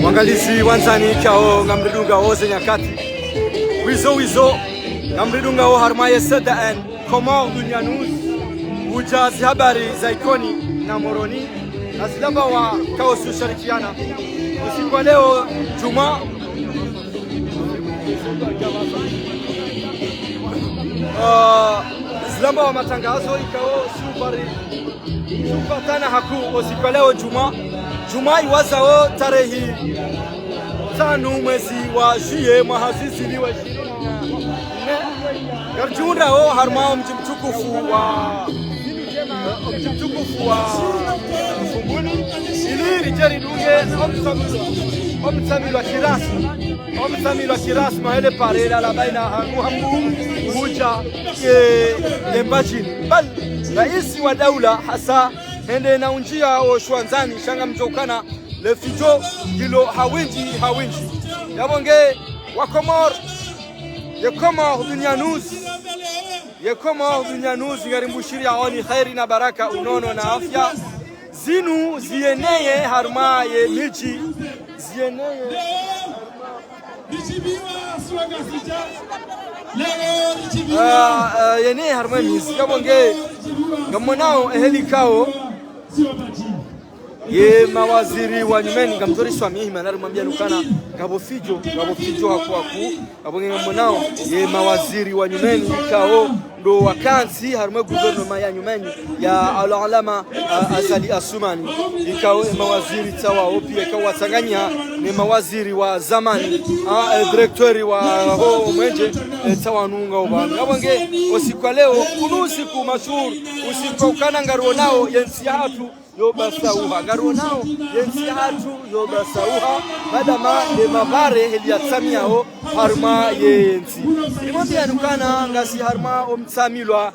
Mwangalizi wanzani kao ngamridunga ose nyakati wizo ngamridunga o harmaye sadaan Comment Dunia News ujazi habari za ikoni na moroni na zilamba wa kao susharikiana usiku wa leo Juma zilamba wa matangazo ikao supatana haku usiku wa leo Juma iwazao tarehi 5 mwezi wa Juillet mwahasisi liwa 24 garjunda o harma mji mtukufu wa Fumbuni ili rijeri dunge omsamilwa kirasmi mahele parela la baina hangu huja embajini bal raisi wa daula hasa hende na unjia o shwanzani shanga mjokana le fijo kilo hawinji yabonge wa Komor Dunia News ngarimbushiri aoni khairi na baraka unono na afya zinu zieneye harma ye miji zieneye yene harma miji yabonge ngamonao ehelikao ye mawaziri wa nyumeni ngamtori swami manari mwambia lukana gabofijo haku abonge ngamnao ye mawaziri wa nyumeni kao ndo wakansi harma gouvernement ya nyumeni ya al-alama Azali Asumani ikao mawaziri tawa opia kao watanganya ni mawaziri wa zamani directori wa ho mwenje tawa nunga obana abonge usiku leo unusiku mashhur usiku kana ngaro nao yensi hatu yobasauha ngaro nao yensi hatu yobasauha madama le mabare heliatamiao harma yensi nimwambia nukana ngasi harma omtsamilwa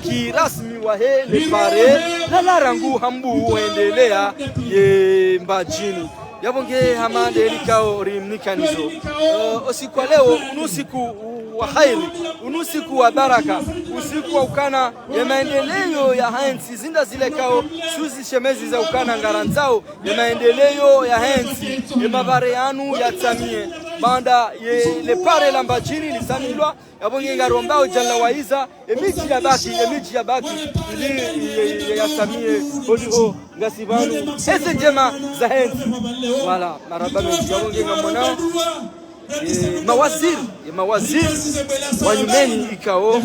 kirasmi wa hele pare na larangu hambu uendelea ye mbajini yabonge hamande likao rimnikanizo usiku leo unusiku wa khairi unusiku wa baraka usiku wa ukana ya maendeleo ya hansi zinda zile kao suzi shemezi za ukana ngaranzao ya maendeleo ya hansi ya mabare yanu ya tamie banda ye le pare lambajini lisamilwa yabonge ngarombao jalla waiza emiji ya baki ili ya tamie holiho ngasibanu ese njema za hansi wala marabano yabonge ngamonao mawaziri wa nyumeni ikao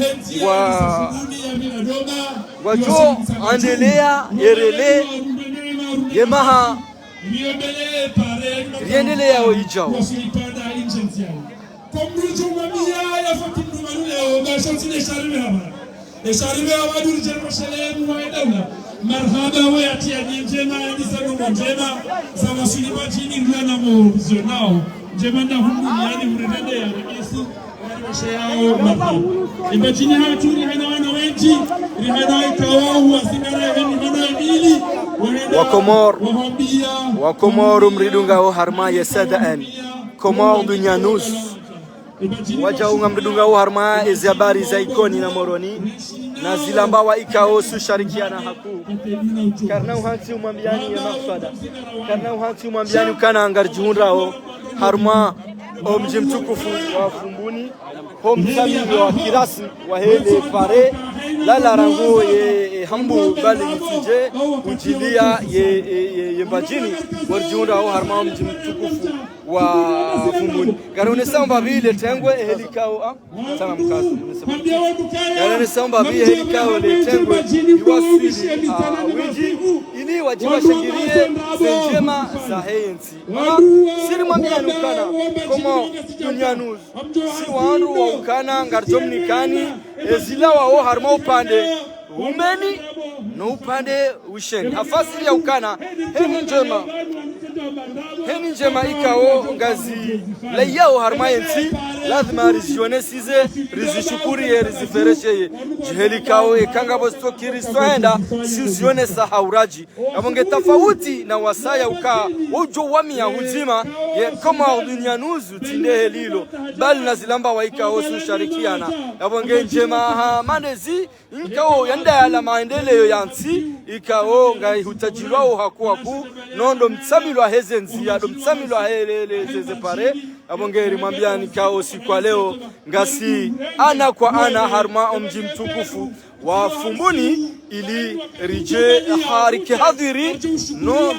wajo andelea yerele yemaha riendelea oijao marhaba wayati njema ndisango njema sawa sulipa chini ngana mo zonao njema na yani urende ya Yesu washao marhaba ibachini hatu ni wana wengi ni wana ikao wasimara ni mbili wa Komor mridunga o harma ya sadaan Komor Dunia News wajaunga mridunga o harma izabari za ikoni na moroni na zilamba wa ikao susharikiana haku karna uhansi umambiani ya mafsada karna uhansi umambiani ukana ngarjunrao harma mji mtukufu wa Fumbuni homsamili wa kirasmi wa hele pare la rango ye hambu bali mtije ujilia ye mbajini warjunrao harma mji mtukufu wa Fumbuni garone samba vile tengwe helikao sana mkazo garone samba vile helikao le tengwe iwasili wiji ili wajiwa shangirie njema za hensi siri mwambia nukana Comment Dunia News si wandu wa ukana ngarjomnikani ezilawa o harma upande umeni no upande usheni hafasiri ya ukana hemu njema heni njema ikao ngazi layao harmayensi lazima rizione size rizishukurie rizifereshe jiheli kao ekanga bosto kiristoenda sizione sahauraji abonge tofauti na wasaya uka ujo wami ya huzima ye kama dunia nuzu tinde lilo bali nazilamba waikao su sharikiana abonge njema ha manezi ikao yanda ala maendeleo yansi ikao ngai hutajilwao hakuwa ku nondo mtsamilwa hezenzi ya mtsamilwa hele zezepare abongeri mwambia nikao siku leo ngasi ana kwa ana harma omji mtukufu wa fumbuni ili rije hariki hadhiri no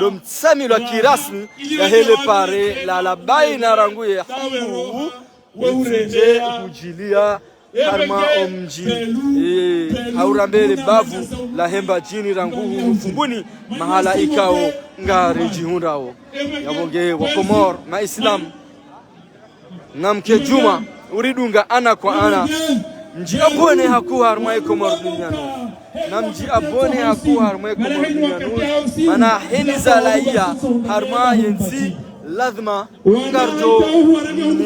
domtsamilwa kirasmi ya hele pare la labai na ranguye haku ufije kujilia harma omji haurambele bavu la hemba jini ranguhu fumbuni mahala ikao ngari jihundao yabonge wa Komor na Islam namke Juma uridunga ana kwa ana mji abone haku harma Komor duniani namji abone haku harma Komor duniani mana heni zalaia harma yensi lazima ngarjo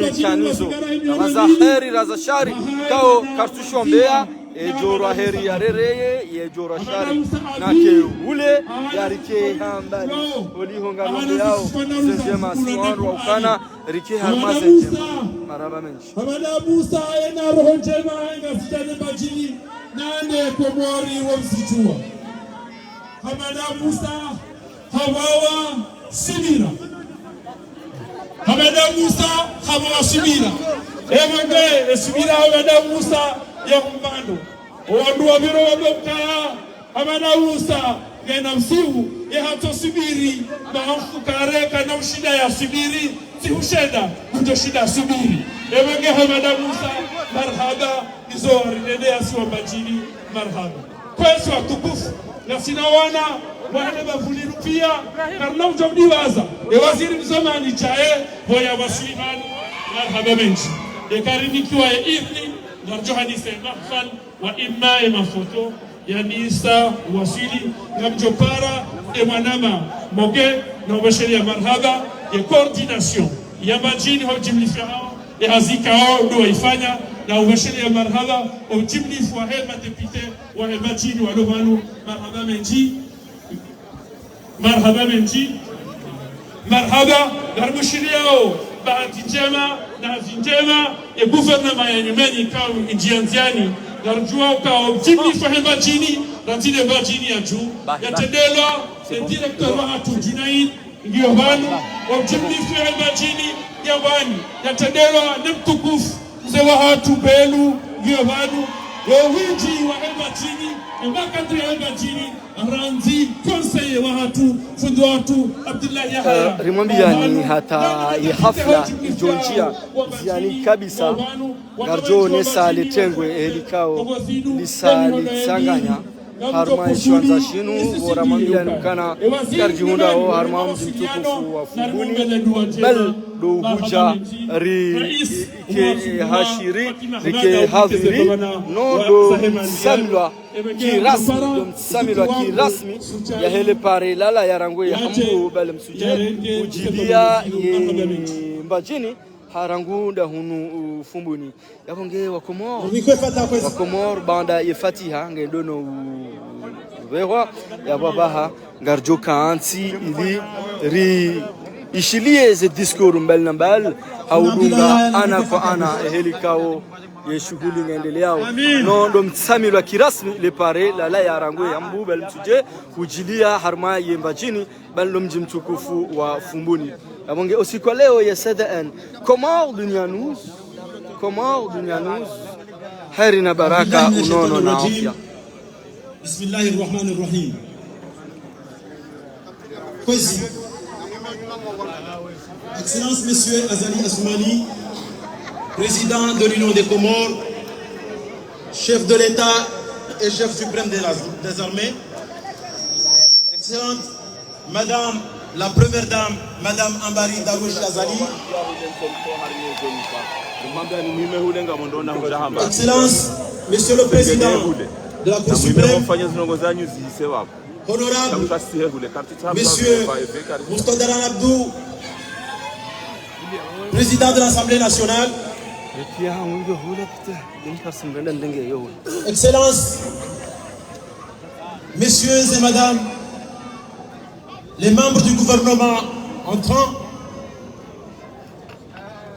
mechanizo raza heri raza shari kao kartushombea ejora heri yarereye yejora shari nake ule yarike hambali olihonga ngombe yao zenzema siwanu wa ukana rike harma zenzema maraba menshi Hamada Musa ena roho njema ngafitane bajini nande Komori wa msitua Hamada Musa hawawa simira Hamada Musa hawawa simira Emange simira Hamada Musa ya mbando Owanduwa miro wabokaya Hamada Musa gena msivu ya hato subiri mahamfukare kana mshida ya subiri si ushenda kuto shida subiri Emange Hamada Musa marhaba izori nendea siwa mbajini marhaba Kwesu wa tukufu na sinawana wana bavuliru pia karna ujabdiwaza waziri mzamani chae hoya wasliman marhaba menshi ekarinikiwa ya idhni narjohanise mahfal wa imma mafoto ya nisa wasili ngamjopara emanama moge na ubashiria marhaba ya coordination ya majini hojimlifao ya hazikao ndo waifanya na ubashiria marhaba ojimlifu wa hema depute wa majini wa lovanu marhaba menji marhaba garmushiriao bahati njema na hazi njema ya guvernema ya nyumeni kao injianziani garjua kao jimlifu wa hema jini ratile majini ya juu ya tendelwa ya direktor wa hatu Junaid ngiyo vanu wa jimlifu ya hema jini ya wani ya tendelwa na mtukufu mze wa hatu Belu ngiyo vanu ya wiji wa hema jini mbakatri ya hema jini ranzi conseiller wa hatu fundo watu Abdullah Yahya rimwambia ni hata hafla ijonjia ziani kabisa garjo nesa letengwe elikao lisali sanganya harma ishwanza shinu bora mwambia nukana garjihunda o harma mji mtukufu wa fumbuni bal do huja ke hashiri ke hadhiri no do samlwa kirasmi ya hele pare lala ya rangwe ya hambu bal msuje ujilia mbajini harangunda hunu fumbuni yabonge wa Komor banda ye Fatiha ngendono wewa ya babaha ngarjo kaansi ili ri ishilie ze discours mbal nambal haudunga ana kwa ana helikao ye shughuli ngaendeleao no ndo mtsamilwa kirasmi le pare la ya rangwe ya mbu bal msuje ujilia harma ye mbajini bal ndo mji mtukufu wa fumbuni abonge usiku leo ya sadaan Komor dunyanuz heri na baraka unono na afya. Bismillahirrahmanirrahim. Poésie. Excellence Monsieur Azali Assoumani, président de l'Union des Comores, chef de l'État et chef suprême des armées. Excellente Madame la première dame, Madame Ambari Darouche Azali. Excellence, Monsieur le Président de la Cour suprême, Honorable Monsieur Moustapha Abdou, président de l'Assemblée nationale, Excellences, Messieurs et Madame, les membres du gouvernement entrants,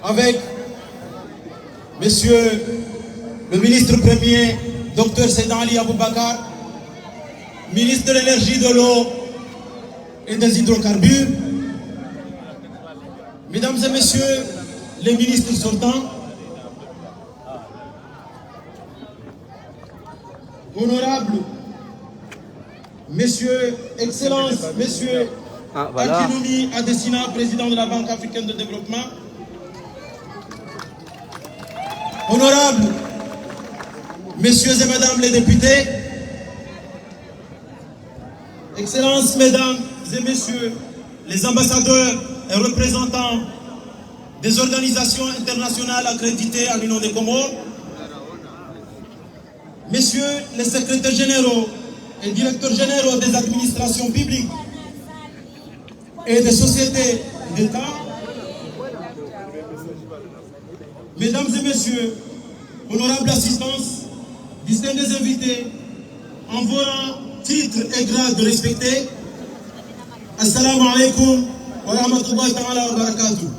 avec Monsieur le ministre premier, Dr Seydina Ali Aboubakar, ministre de l'énergie, de l'eau et des hydrocarbures, Mesdames et Messieurs les ministres sortants, honorables Messieurs, Excellences, Messieurs Akinoumi Adesina, président de la Banque africaine de développement, honorables Messieurs et Mesdames les députés, Excellences, Mesdames et Messieurs les ambassadeurs et représentants des organisations internationales accréditées à l'Union des Comores, Messieurs les secrétaires généraux et directeurs généraux des administrations publiques et des sociétés d'État, Mesdames et Messieurs, honorables assistance, distingués invités, en vos rangs, titres et grades de respecter, Assalamu alaikum wa rahmatullahi ta'ala wa barakatuh.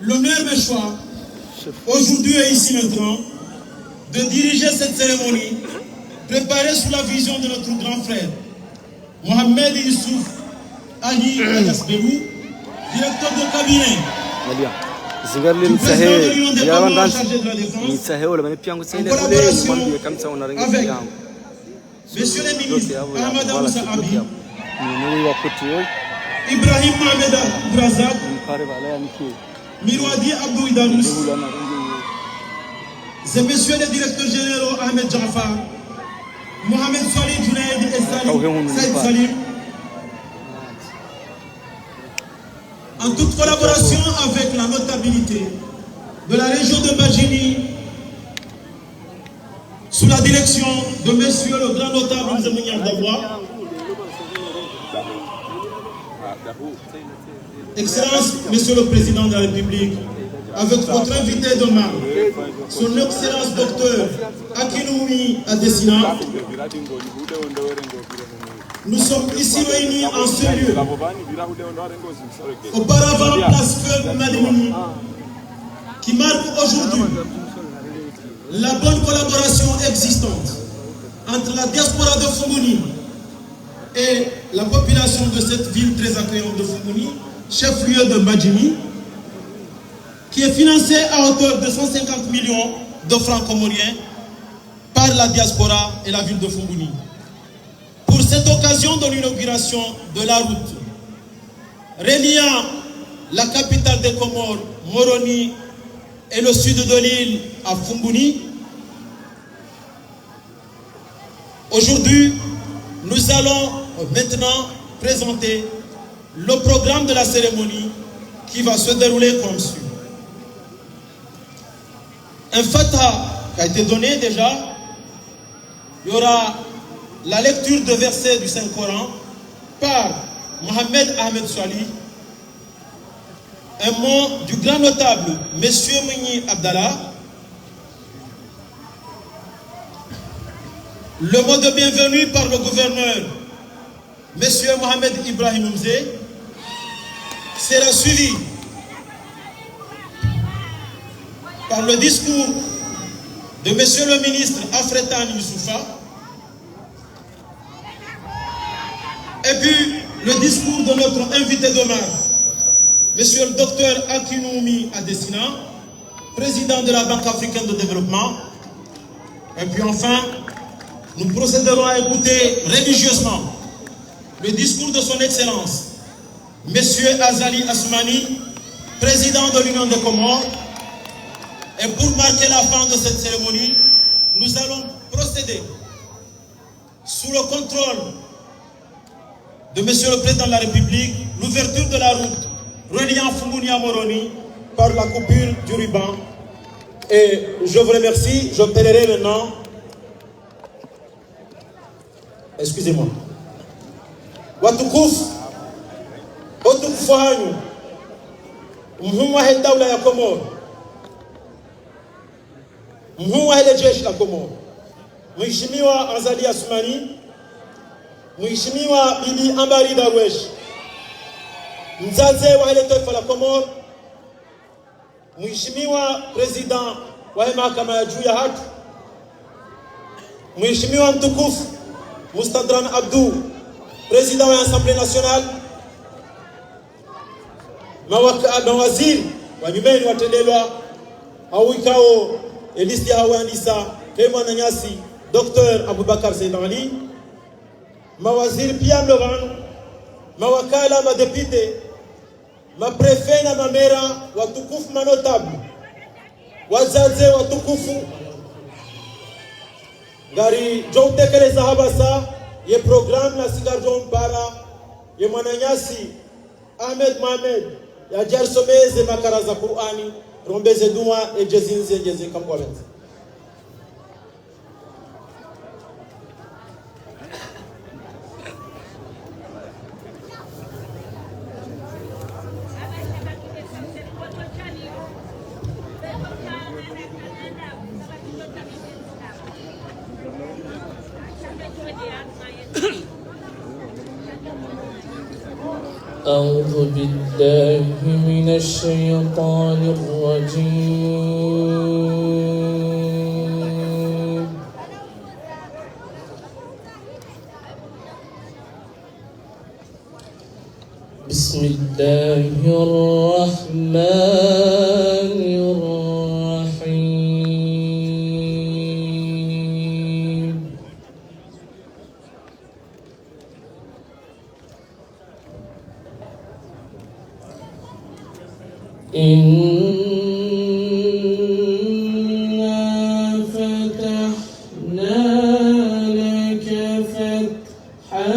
L'honneur me choix, aujourd'hui et ici maintenant, de diriger cette cérémonie préparée sous la vision de notre grand frère, Mohamed Youssouf Ali Agasbelou, directeur de cabinet du président de l'Union des Comores chargé de la défense, en collaboration avec Messieurs les ministres Ahmad Moussa Abi, Ibrahim Mohamed Brazak, Mirwadi Abdou Idarous, et Messieurs les directeurs généraux Ahmed Jafar, Mohamed Salih Junaid et Saïd Salim, en toute collaboration avec la notabilité de la région de Badjini, sous la direction de Monsieur le grand notable Mzemounia Daboua, Excellence, Monsieur le Président de la République, avec votre invité demain, son Excellence Docteur Akinoumi Adesina, nous sommes ici réunis en ce lieu, auparavant place Feu Mademini, qui marque aujourd'hui la bonne collaboration existante entre la diaspora de Foumouni et la population de cette ville très accueillante de Foumouni, chef-lieu de Badjini, qui est financée à hauteur de 150 millions de francs comoriens par la diaspora et la ville de Foumouni. Pour cette occasion de l'inauguration de la route reliant la capitale des Comores, Moroni, et le sud de l'île à Foumouni, aujourd'hui, nous allons maintenant présenter le programme de la cérémonie qui va se dérouler comme suit. Un fatah qui a été donné déjà, il y aura la lecture de versets du Saint-Coran par Mohamed Ahmed Swali, un mot du grand notable Monsieur Mouni Abdallah, le mot de bienvenue par le gouverneur Monsieur Mohamed Ibrahim Mzé sera suivi par le discours de Monsieur le ministre Afretan Youssoufa, et puis le discours de notre invité d'honneur, Monsieur le docteur Akinoumi Adesina, président de la Banque africaine de développement. Et puis enfin, nous procéderons à écouter religieusement le discours de son Excellence, Monsieur Azali Assoumani, président de l'Union des Comores. Et pour marquer la fin de cette cérémonie, nous allons procéder, sous le contrôle de Monsieur le Président de la République, l'ouverture de la route reliant Foumouni à Moroni par la coupure du ruban. Et je vous remercie. Je paierai maintenant excusez-moi, watukufu wanyu mhumu wa daula ya Komoro, mhumu wa jeshi la Komoro, Mheshimiwa Azali Assoumani, Mheshimiwa Bibi Ambari Darwesh, mzazi wa taifa la Komoro, Mheshimiwa President wa mahakama ya juu ya haki, Mheshimiwa mtukufu Mustadran Abdou, President wa Assemblée Nationale, mawaziri wa nyumbani watendelwa au ikao elisti hawaandisa kema na nyasi Dr. Abubakar Said Ali, mawaziri pia mlogano, mawakala, madepite, maprefe na mamera watukufu manotable, wazaze watukufu ngari jontekeleza habasa ye program na sigarjon para ye mwananyasi Ahmed Mohamed ya jarsomeze makara za Qur'ani rombeze dua ejezinze jeze kamwabeza أعوذ بالله من الشيطان الرجيم. بسم الله الرحمن الرحيم. إنا فتحنا لك فتحا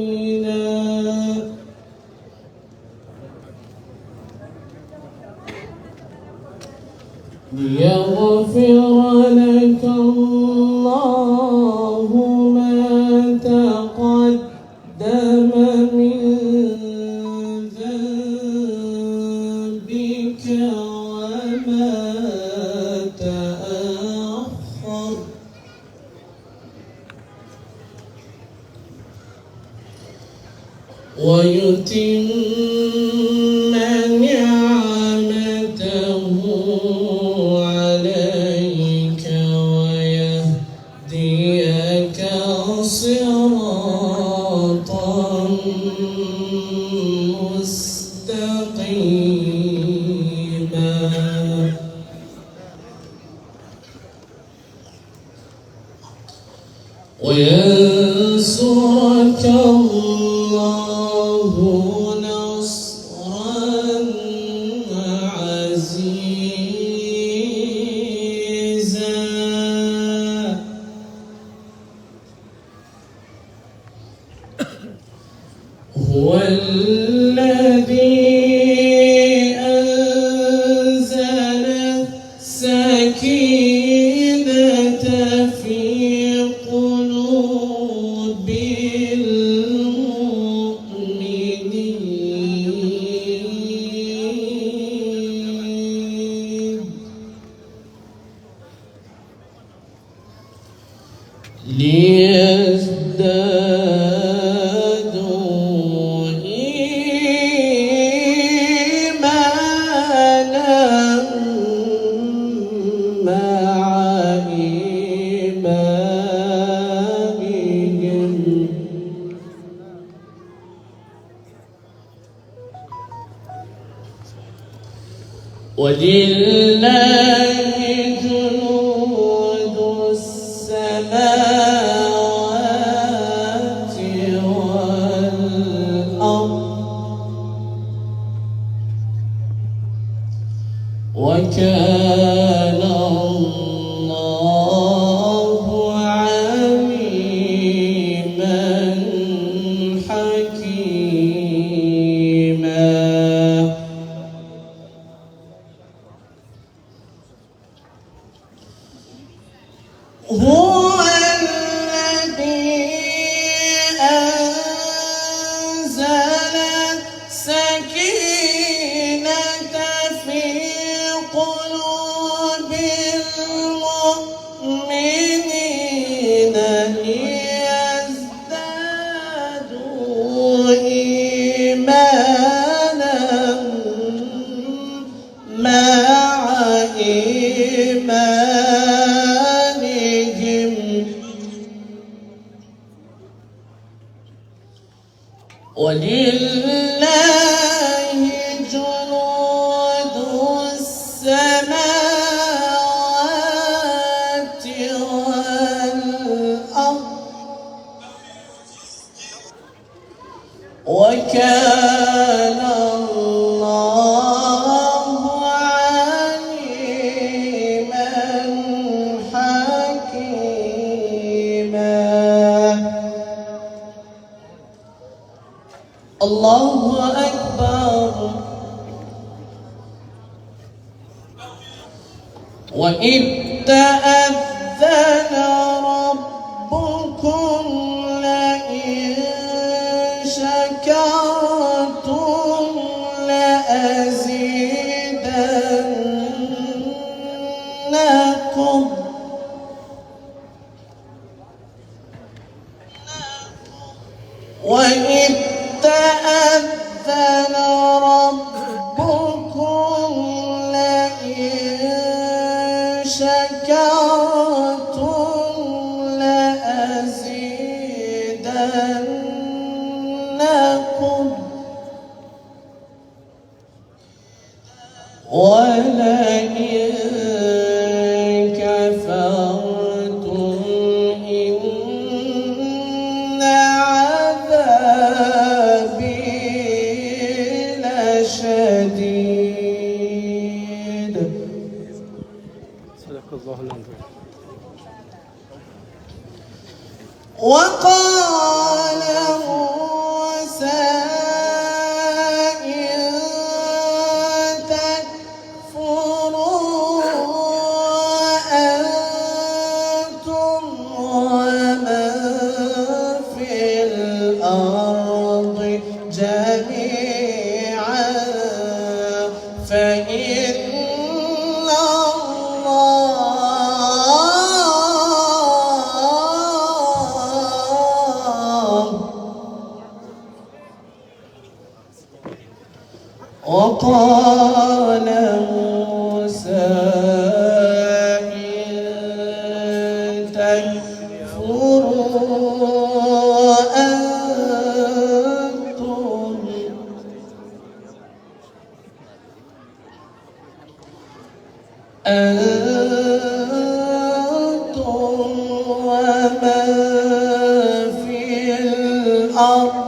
مبينا ليغفر لك الله ما تقدم من ذنبك وما تأخر ويتم نعمته عليك ويهديك صراطا مستقيما وينصرك الله نصرا عزيزا هو الذي أنزل السكينة في قلوب المؤمنين ليزدادوا إيمانا مع إيمانهم ولله جنود السماوات والأرض وكان الله عليما حكيما ولله جنود السماوات والأرض وكان الله عليما حكيما. الله أكبر. وإذ تأذن ربكم لئن شكرتم لأزيدنكم وإذ تأذن ربكم لئن شكرتم لأزيدنكم ولئن كفرتم إن عذابي لشديد. صدق الله العظيم. وقال موسى إن تكفروا أنتم ومن في الأرض جميعا فإن وقال موسى إن تكفروا أنتم ومن في الأرض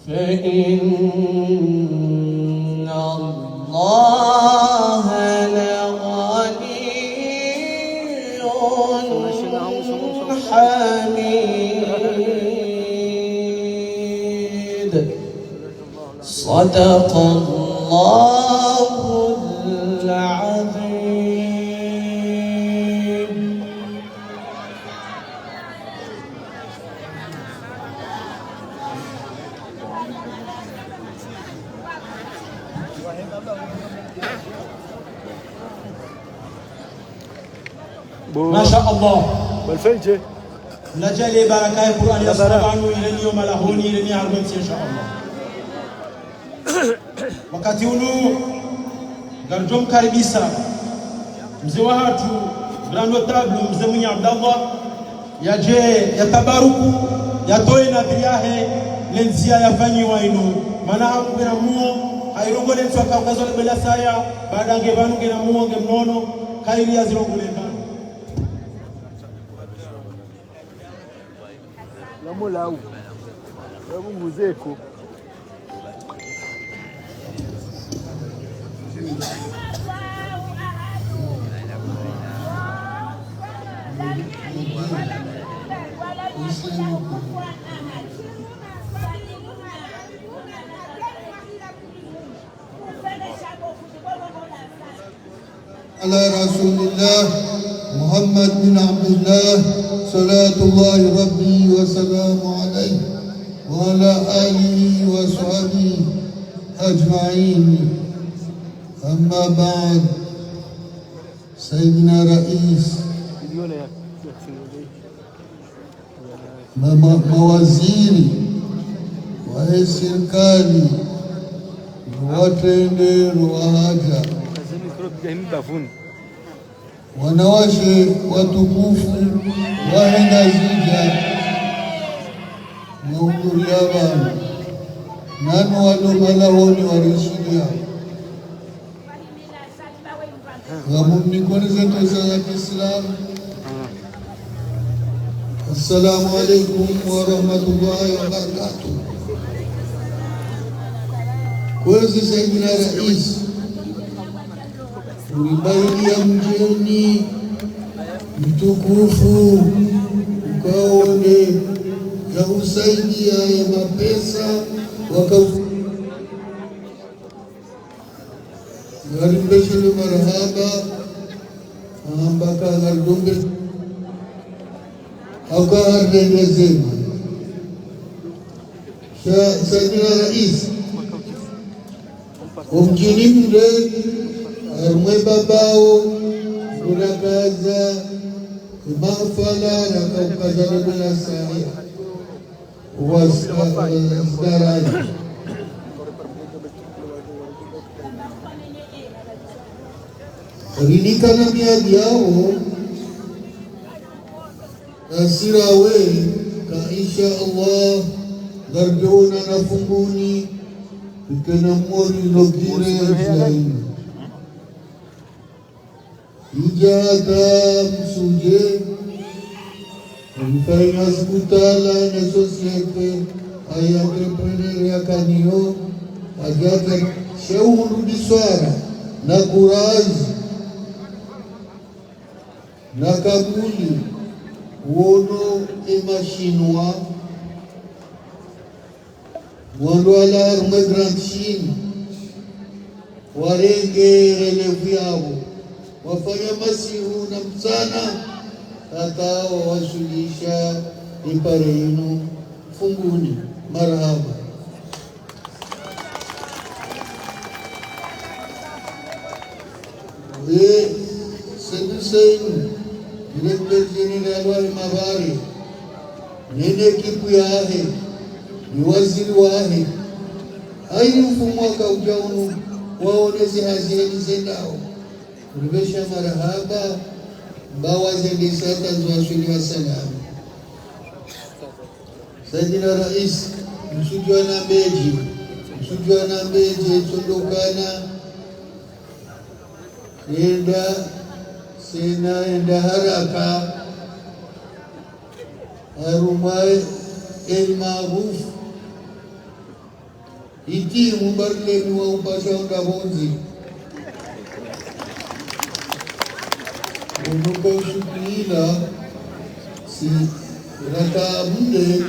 فإن الله لغني حميد. صدق الله العظيم. ما شاء الله بالفيجة نجالي بركة القرآن يسمعون إلى اليوم لهوني إلى عربتي إن شاء الله. wakati unu garjom karibisa mzee wa hatu grand notable mzee Mwinyi Abdallah yaje yatabaruku yatoe nadhiri yahe lenzia yafanyiwa ino maana hangu na muo hairongole nswaka ukazole bela saya baada ngevanu ngena muo ngemnono kairi yazirongole ndani lamola u yabu muzeko على رسول الله محمد بن عبد الله صلاة الله ربي وسلام عليه وعلى آله وصحبه أجمعين. أما بعد سيدنا رئيس mawaziri wa serikali watendero wa haja wanawashe watukufu wahenda zija mahudhuria bana nano walomalahoni warishidia gamumnikoni zetu za Kiislamu. Assalamu alaikum warahmatullahi wabarakatuh. Kwezi Sayyidina Rais ulibailia mjeni mtukufu ukaone ya usaidia ya mapesa garimbeshele marhaba ambaka gardumbe aukaardendezema Sayyidina Rais umjini mle armwe babao kurakaza mafala rakaukaza nabula saya wasdaraji ridika na miadi yao nasirawe ka insha Allah gardona na funguni ikena mori logire zaini ijata msuje mfaina skutala na sosiete ay entrepreneur ya kanio ajata shehuru biswara na kurazi na kabuli wono emashinwa Mwandwala arme Grand Chine warenge relevu yao wafanya masihu na msana hata wawasulisha ipare yenu funguni marhaba. Sedusainu Director General wa Mabari nene kipu yahe ni waziri wahe ayi mfumwaka ujaunu waonezi hazini zendao ulibesha marahaba mbawa zendisata zwashuli wa salamu. Sayyidina Rais msujua na mbeji chondokana enda haraka arumai el maruf iti mubarleni wa upasha undabonzi unuka ushukila si raka mde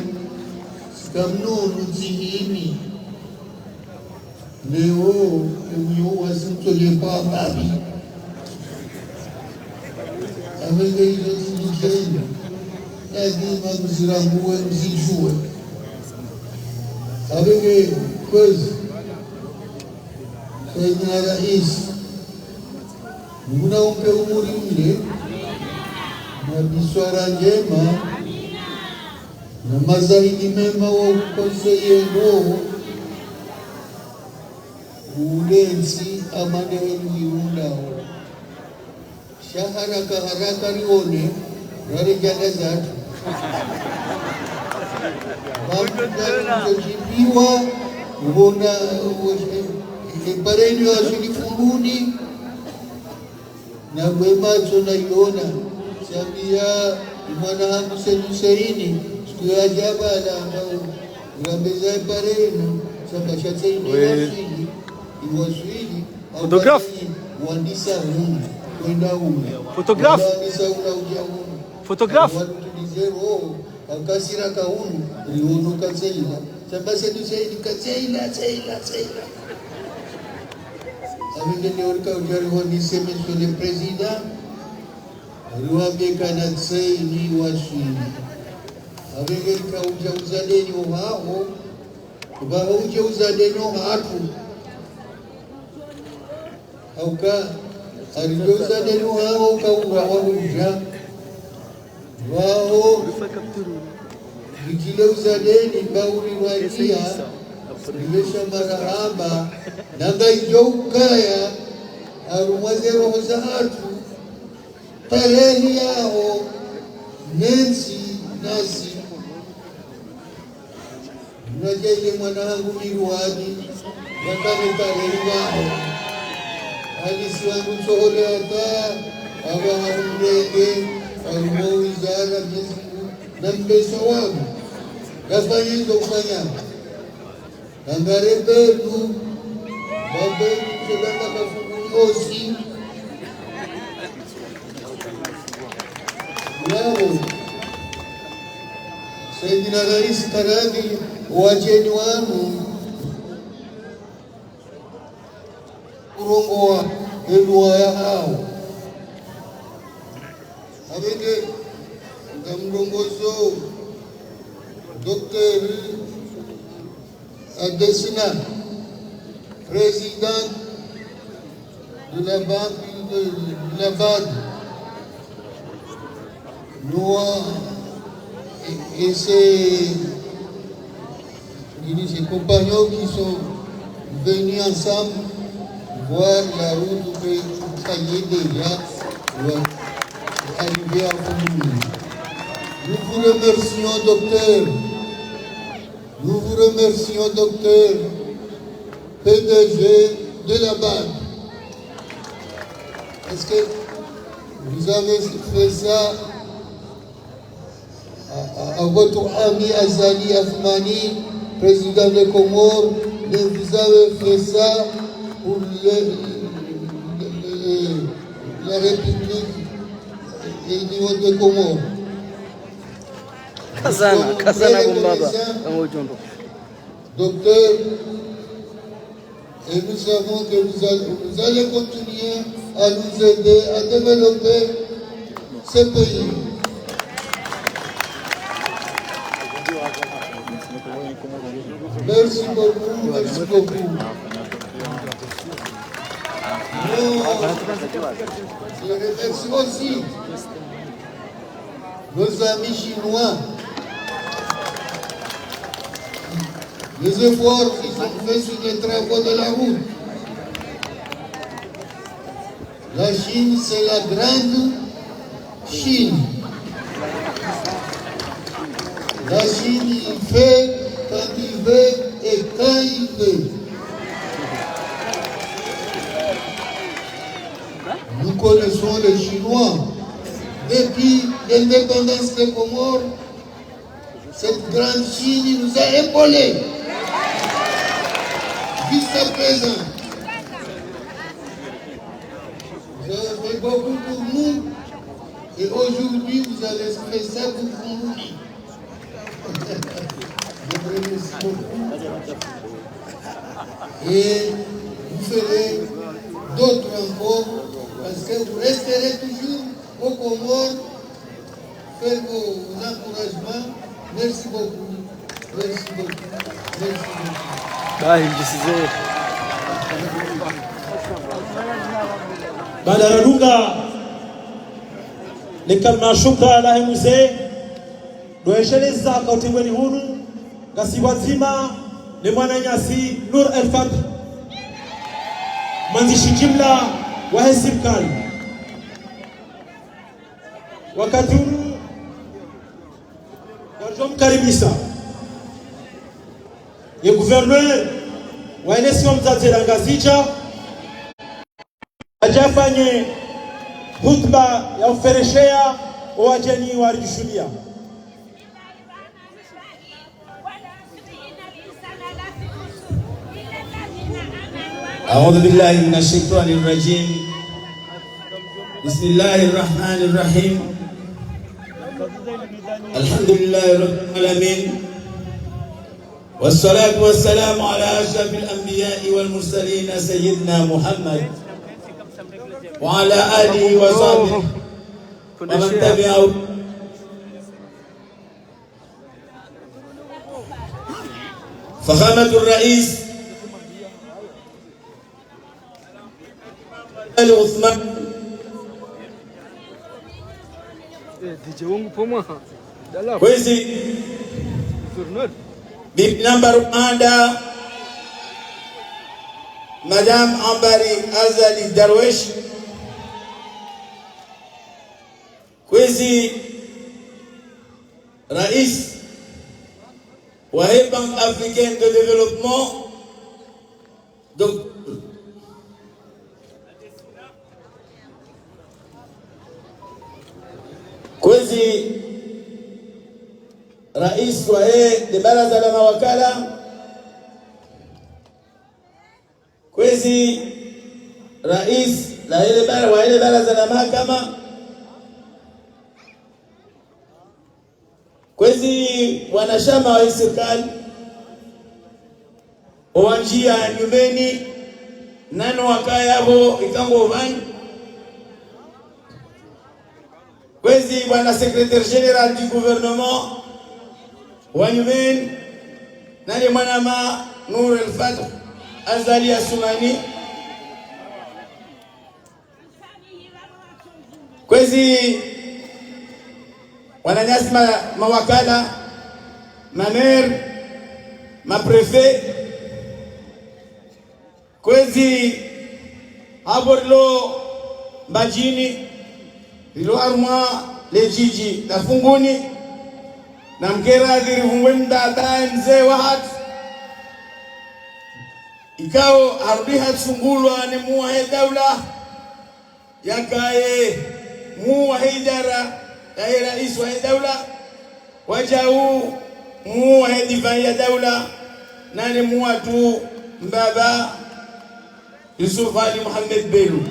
sikamnonu zihini leo emyo wasimtolepa babi amenge hizo zilizeni lazima mzirangue mzijue abenge kwezi Sayyidina Rais munaumpe umuri mle na biswara njema na mazahidi mema wa ukonseye roho ulenzi amane wenu iundao haraka rione rari jada zatu Wakujibiwa ubona ipareni wa sulifunguni na gwemacho na iona Sambia imana hamu sedusaini siku ya jabala ambao urambeza ipareni samba shateni iwaswili Photographe wandisa humu kwenda humu Photographe wandisa unaujia humu Photographe Watu akasira kaunu riuno kazeila sabase dusaidi kazeila aminde ni orika ujari honi seme sur le président riwabe kana tsaini washini avenge ka uja uzadeni wao ba uja uzadeni hatu auka arijo uzadeni wao ka uja wao vikileuza deni bauri waia nimesha marahaba nanga ijoukaya arumwaze roho za hatu tarehe yao Nancy nasi najeje mwanangu Mirwani yakane tarehe yao alisi wangu chohole hata awa haumrege arumo wizara Mwenyezi na mbeso wangu kafanya hizo kufanya angare belu babelu chedanga kafunguni osi yao Sayyidina Rais Karagi wajeni wanu urongoa edua ya hao abenge ngamrongozo Dr. Adesina, président de la Banque de la BAD, et ses compagnons qui sont venus ensemble voir la route que ça y est déjà arriver à Fondouli. Nous vous remercions, docteur. Nous vous remercions, docteur, PDG de la BAD. Est-ce que vous avez fait ça à votre ami Azali Afmani, président des Comores, mais vous avez fait ça pour la République des Comores. Kazana Bombaba, docteur, et nous savons que vous allez continuer à nous aider à développer ce pays. Merci beaucoup, merci beaucoup. Je remercie aussi nos amis chinois. Les efforts qui sont faits sur les travaux de la route. La Chine, c'est la grande Chine. La Chine, il fait quand il veut et quand il veut. Nous connaissons les Chinois. Depuis l'indépendance des Comores, cette grande Chine nous a épaulés. Jusqu'à présent, vous avez fait beaucoup pour nous et aujourd'hui vous allez faire ça pour vous. Je vous remercie beaucoup et vous ferez d'autres encore parce que vous resterez toujours au Comores, faire vos encouragements. Merci beaucoup. Merci beaucoup. Merci beaucoup. Badarunga ni kalma shukra la mzee doesheleza kwa utimweni huru kasiwazima ni mwananyasi Nur El-Fat mwanzishi jumla wa serikali wakati huu wajomkaribisha ye gouverneur wa election mzazela ngazija ajafanye hutba ya ufereshea wajeni warijishulia. أعوذ بالله من الشيطان الرجيم بسم الله الرحمن الرحيم الحمد لله رب العالمين والصلاة والسلام على أشرف الأنبياء والمرسلين سيدنا محمد وعلى آله وصحبه ومن تبعه. فخامة الرئيس عثمان kwezi Bibi Namba Rwanda Madame Ambari Azali Darwesh kwezi rais wa Banque Africaine de Développement kwezi rais wa de baraza la mawakala, kwezi rais la ile baraza la mahakama, kwezi wanachama wa serikali owanjia nyumbeni nano wakayabo ikango vani, kwezi bwana secrétaire général du gouvernement wa nyumbeni nani mwanama Nur al-Fath Azali Asumani, kwezi wananyasi mawakala mamer maprefet, kwezi haborlo mbajini lilo armwa lejiji na funguni na mkera dirivungwenda da mzee wa hatu ikao arudiha tsungulwa ni muwahe daula yakaye muwahe idara ya rais wa daula wajau muwahe divai ya daula nani muwatu mbaba Yusuf Ali Muhammad Belu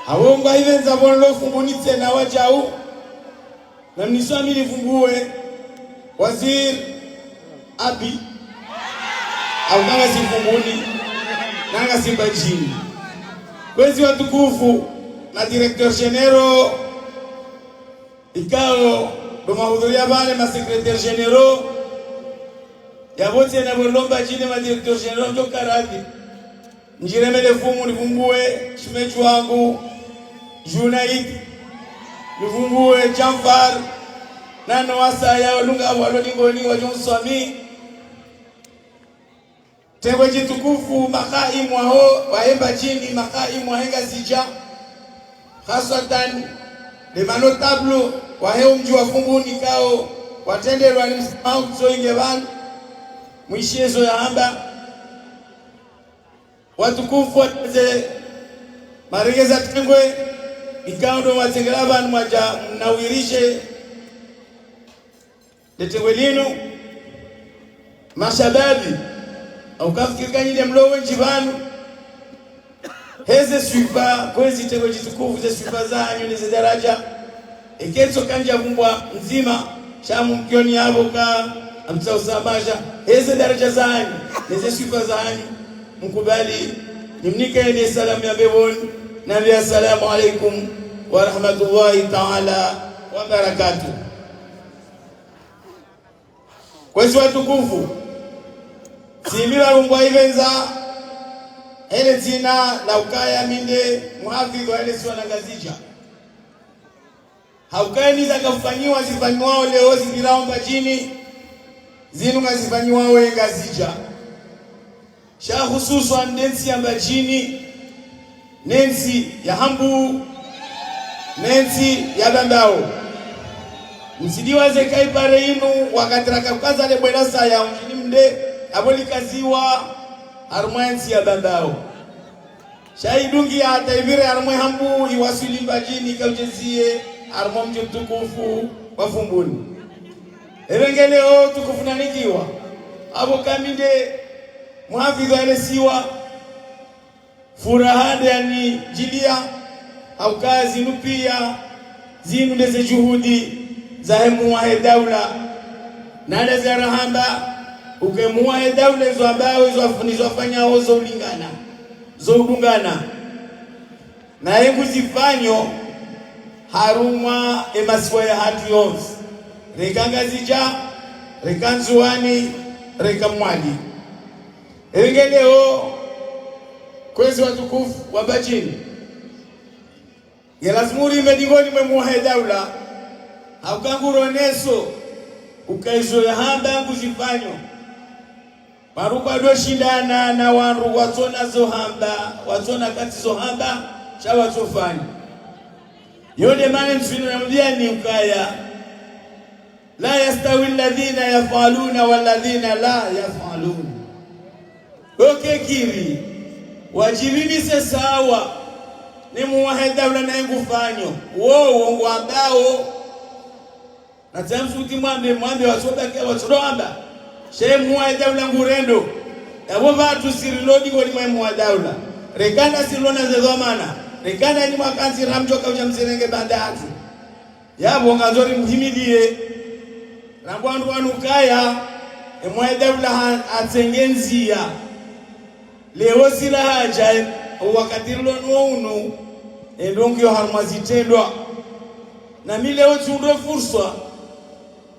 awonga hivenza bonlo fumbunitse na wajau na mniswami lifungue waziri abi au nanga sifumbuni nanga simbajini, kwezi watukufu na directeur généraux ikao do mahudhuria bale ma secrétaire généraux ya wote na bolomba jine ma directeur généraux ndo karadhi njiremele fumu nifungue shimechu wangu Junaid nifungue Jamfar nano wasaya walunga walodingoni wajonswami tewe jitukufu makaimu wao waemba chini makaimu wahenga zija hasatan de manotable waheo mji wa Funguni kao watendelwa ni msimamo zoinge bana mwishezo ya hamba watukufu wate maregeza tengwe ikao ndo watengela bana mwaja mnawirishe letengwe lino mashababi au kafikirika nyide mlowe njibanu heze suipa kwezi tego jitukufu ze suipa zanyu nize daraja ekenso kanja vumbwa nzima shamu mkioni yabo ka amtsa usamaja heze daraja zanyu nize suipa zanyu mkubali nimnika ni salamu ya bebon na bi assalamu alaikum wa rahmatullahi ta'ala wa barakatuh. Kwezi watukufu simila rumbwa ivenza hele zina na ukaya minde muhafidhi wa hele siwa na gazija haukaya niza kafanyiwa zifanyiwao leo zibiraomba jini zinu ngazifanyiwao we gazija sha hususwa nensi ya mbajini nensi ya hambu nensi ya bandao msidiwaze kaipare inu wakatiraka kaza lebwela saya unjini mde aboli kaziwa armwensi ya bandao shaidungi ya taibire armwe hambu iwasili mbajini kaujezie armwa mji mtukufu wa Funguni erengeleo tukufu nanikiwa abo kaminde muhafidhu alesiwa furahande yani jilia au kazi nupia zinu ndeze juhudi za hemu wa daula nada za rahamba ukemua daula hizo ambao hizo afunizofanya ozo ulingana zo udungana na hebu zifanyo haruma emaswa ya hatu yonzi rekanga zija rekanzuani rekamwali erengeleo kwezi watukufu wabachini yelazimuri medingoni mwemuha daula haukanguro neso ukaizo ya hamba kuzifanyo maruka do shindana na wanru watona zo hamba watona kati zo hamba cha watofani yode mane msino namdia ni ukaya la yastawi alladhina yafaluna walladhina la yafalun. Okay kiri wajibini sawa ni muwaheda ula na ngufanyo wo ngwambao na tamfuti mwambe wasoba ke wasoba she muwaheda ula ngurendo abo batu sirilodi wali muwaheda ula rekanda silona zezomana rekanda ni mwakanzi ramjoka ujamsirenge bandatu yabo ngazori muhimidie na bwandu wanukaya muwaheda ula atsengenzia leo sila haja wakati lono unu endongi yo harmazitendwa na mi leo tundo fursa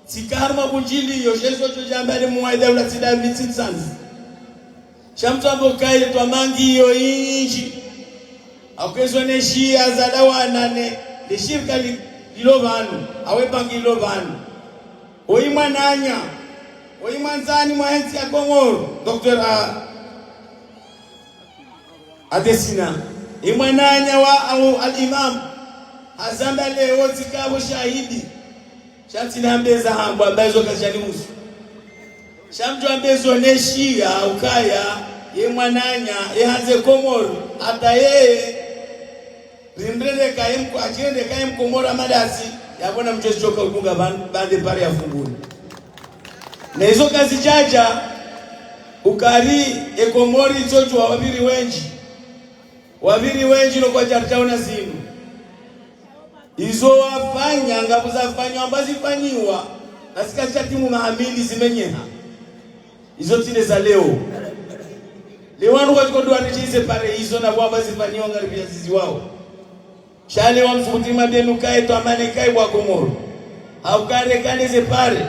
sikarma bunjili yo jeso jambale muwaida ula sida mitsanzi shamtambo kai to mangi yo inji akezo ne shia za dawana ne de shirka lilovanu awe bangi lilovanu oimwananya oimwanzani mwaenzi ya Komoro Dr. Adesina imwananya wa au al-imam azamba leo zikabo shahidi shatina mbeza hambo ambazo kashani musu shamjo ambezo neshia ukaya imwananya ehanze Komoro hata yeye rimrede kaim kwa ajende kaim Komoro madasi yabona mchezo choka udunga bande pare ya funguni na hizo kazi chaja ukari ekomori chocho wabiri wenji no kwa jartauna zinu izo wafanya ngapo zafanywa ambazo fanyiwa nasika chatimu mahamili zimenyeha izo tine za leo wanu kwa chikodoa nichize pare izo na waba zifanyiwa ngaribia zizi wao shale wa msukutima denu kae to amane kae wa Komoro haukare kane ze pare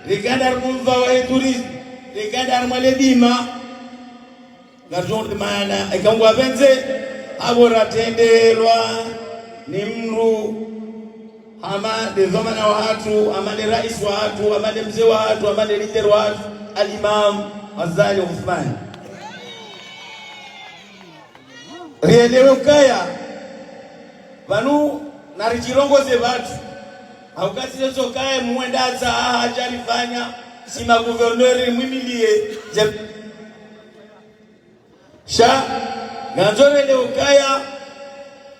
rekanda kumva wa turism rekanda armaledima garjon maana ikangwa benze abora tendelwa ni mru ama de zamana wa watu ama de rais wa watu ama de mzee wa watu ama de leader wa watu al-Imam Azali Uthman rielewe kaya vanu na rijirongoze watu haukati zote kaya muendaza hajalifanya sima guverneur mwimilie sha ganzore leo kaya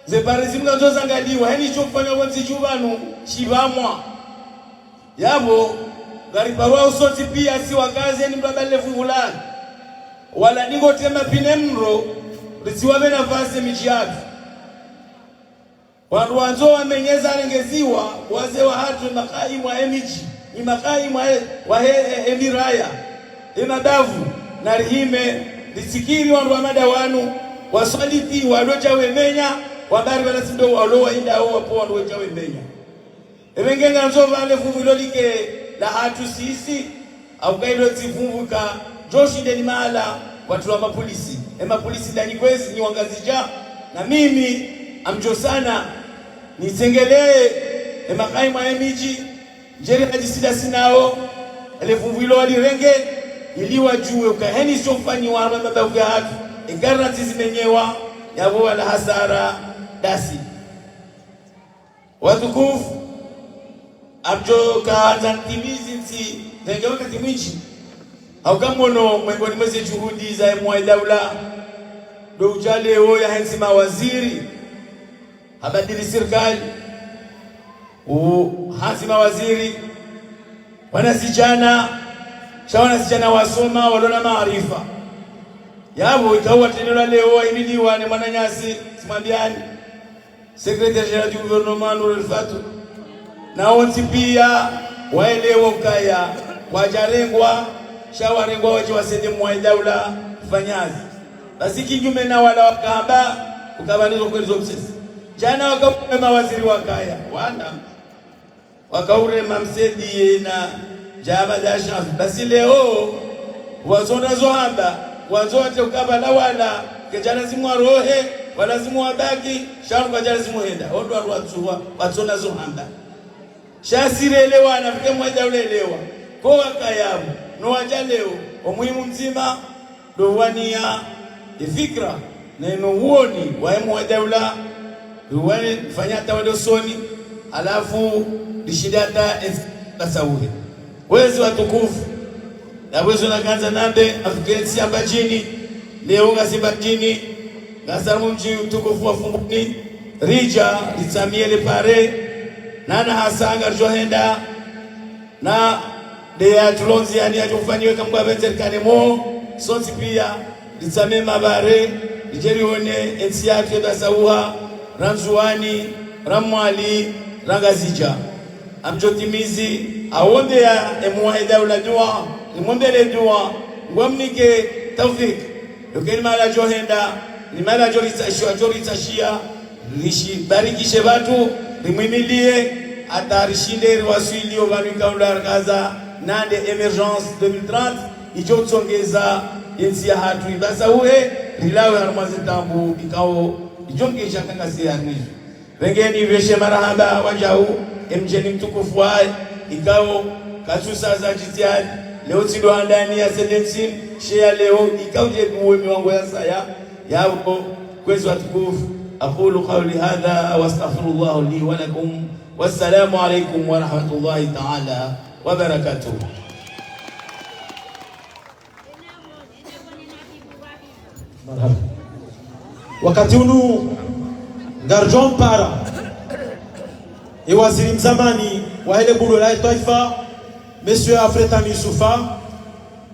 ze parizimu ganzo zangaliwa hani chofanya wanzi jubanu shibamwa yabo gari parwa usoti pia si wakazi ni mbabale fulani wala ningo tema pinemro risiwabe nafasi mijiatu watu wanzo wamenyeza lengeziwa wazee wa hatu makaimu wa emiji ni makaimu wa emiraya emadavu na rihime lisikiri wanu wa madawanu wasaliti waloja wemenya wabari wanasindo walowa inda wapo waloja wemenya ewengenga nzo vale fuvulolike la hatu sisi au kailo tifuvuka joshi deni mahala watu wa mapolisi mapolisi ndani kwezi ni wangazija na mimi amjo sana nisengelee makaimu ya miji njeri hajisida sinao elefumvilo walirenge iliwa juwe ukaheni sofanyi wa mababa kwa hatu igarati zimenyewa yabo wala hasara dasi watukufu amjo kaanza timizi nsi tengeweka timwichi au kamono mwengoni mweze juhudi za mwaidawla do ujale o ya hensi mawaziri habadili serikali hazima waziri wanasijana wasoma walona maarifa yabo ikawa tenela leo imiliwa ni mwananyasi simambiani secrétaire général du gouvernement Nurul Fatu na wonti pia waelewa ukaya wajarengwa shawarengwa waje wasende mwaidawla fanyazi basi kinyume na wala wakamba ukabanizo kwezo msisi jana wakaure mawaziri wakaya wana wakaure mamsedi na jaba da shafi basi leo wazona zohamba wazote ukaba na wala kejana zimwa rohe wala zimwa baki sharu kwa jana zimuhenda ondo arwatsuwa wazona zohamba shasirelewa na fike mwaja ulelewa kwa wakayabu no waja leo umuhimu mzima do wania ifikra neno uoni wa mwaja ula ruwane fanya tawado soni alafu lishidata tasawuri wezi watukufu na wezi unaganza nande afikensi ambajini leo ngasibatini ngasamu mji utukufu wa Funguni rija litamiele pare nana hasanga johenda na de atulonzi yani ajufanywe kama benzer mo sonsi pia litame mabare lijerione ensiatu basauha ranzuani ramwali rangazija amjotimizi aonde ya emwaida uladua imondele dua ngomnike tawfik lokeni mala johenda ni mala joritashia lishi barikishe watu limwimilie atarishinde riwasili ovanukaunda kaza nande emergence 2030 ijotsongeza yensi ya hatu ibasa uhe rilawe harmazi tambu ikao ijongesha kanga siyarnizu wengeni veshe marahaba wajau mjeni mtukufu wae ikao kasusa za jitiani leo tido andani ya sedensin shea leo ikao jeduwe miwango ya saya yao kwezi watukufu أقول قولي هذا واستغفر الله لي ولكم والسلام عليكم ورحمة الله تعالى وبركاته. مرحبا. wakati unu Garjon para waziri mzamani wa ile bulo la taifa Monsieur Afretan Yusufa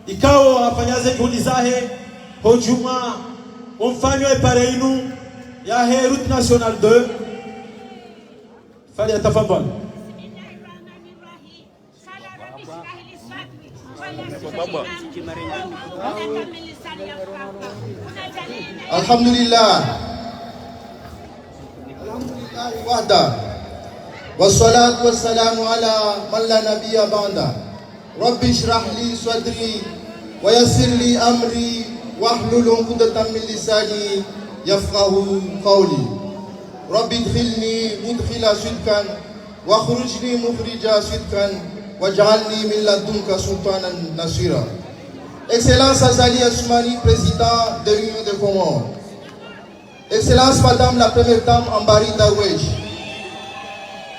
ikao afanyaze juhudi zahe hojuma umfanywe pare inu ya route nationale 2 fali atafadhali. Alhamdulillah wahda wassalatu wassalamu ala man la nabiyya ba'da rabbi shrah li sadri wa yassir li amri wahlul 'uqdatan min lisani yafqahu qawli rabbi idkhilni mudkhala sidqan wa khurujni mukhrija sidqan waj'alni min ladunka sultanan nasira. Excellence Azali Assoumani, président de l'Union des Comores. Excellence Madame la Première Dame Ambari Darwesh.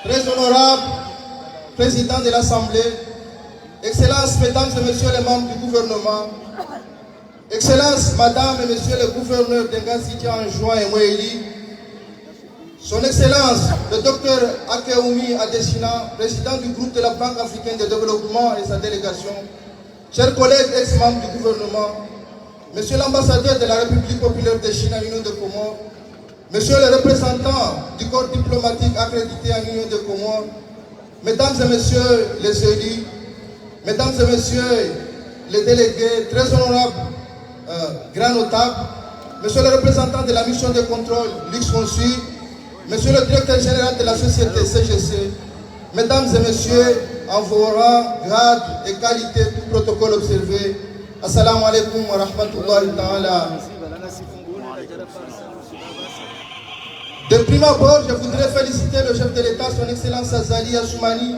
Très honorable président de l'Assemblée. Excellence Mesdames et Messieurs les membres du gouvernement. Excellence Madame et Messieurs les gouverneurs d'Engazidia en juin et Moéli. Son Excellence le Dr Akeoumi Adesina, président du groupe de la Banque africaine de développement et sa délégation. Chers collègues ex-membres du gouvernement, Monsieur l'ambassadeur de la République populaire de Chine à l'Union des Comores, Monsieur le représentant du corps diplomatique accrédité à l'Union des Comores, Mesdames et Messieurs les élus, Mesdames et Messieurs les délégués, très honorables, grands notables, Monsieur le représentant de la mission de contrôle, Lux Consul, Monsieur le directeur général de la société CGC, Mesdames et Messieurs, en vos rangs, grades et qualités, tout protocole observé, Assalamu alaikum wa rahmatullahi ta'ala. De prime abord, je voudrais féliciter le chef de l'État, son Excellence Azali Assoumani,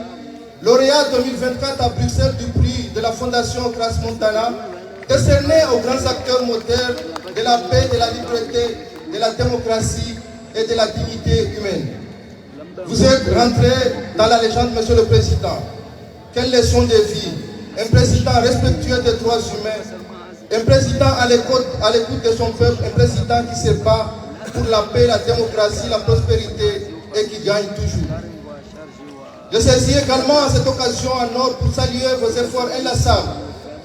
lauréat 2024 à Bruxelles du prix de la Fondation Cras Montana, décerné aux grands acteurs moteurs de la paix, de la liberté, de la démocratie et de la dignité humaine. Vous êtes rentré dans la légende, Monsieur le Président. Quelle leçon de vie! Un président respectueux des droits humains, un président à l'écoute de son peuple, un président qui se bat pour la paix, la démocratie, la prospérité et qui gagne toujours. Je saisis également à cette occasion en or pour saluer vos efforts inlassables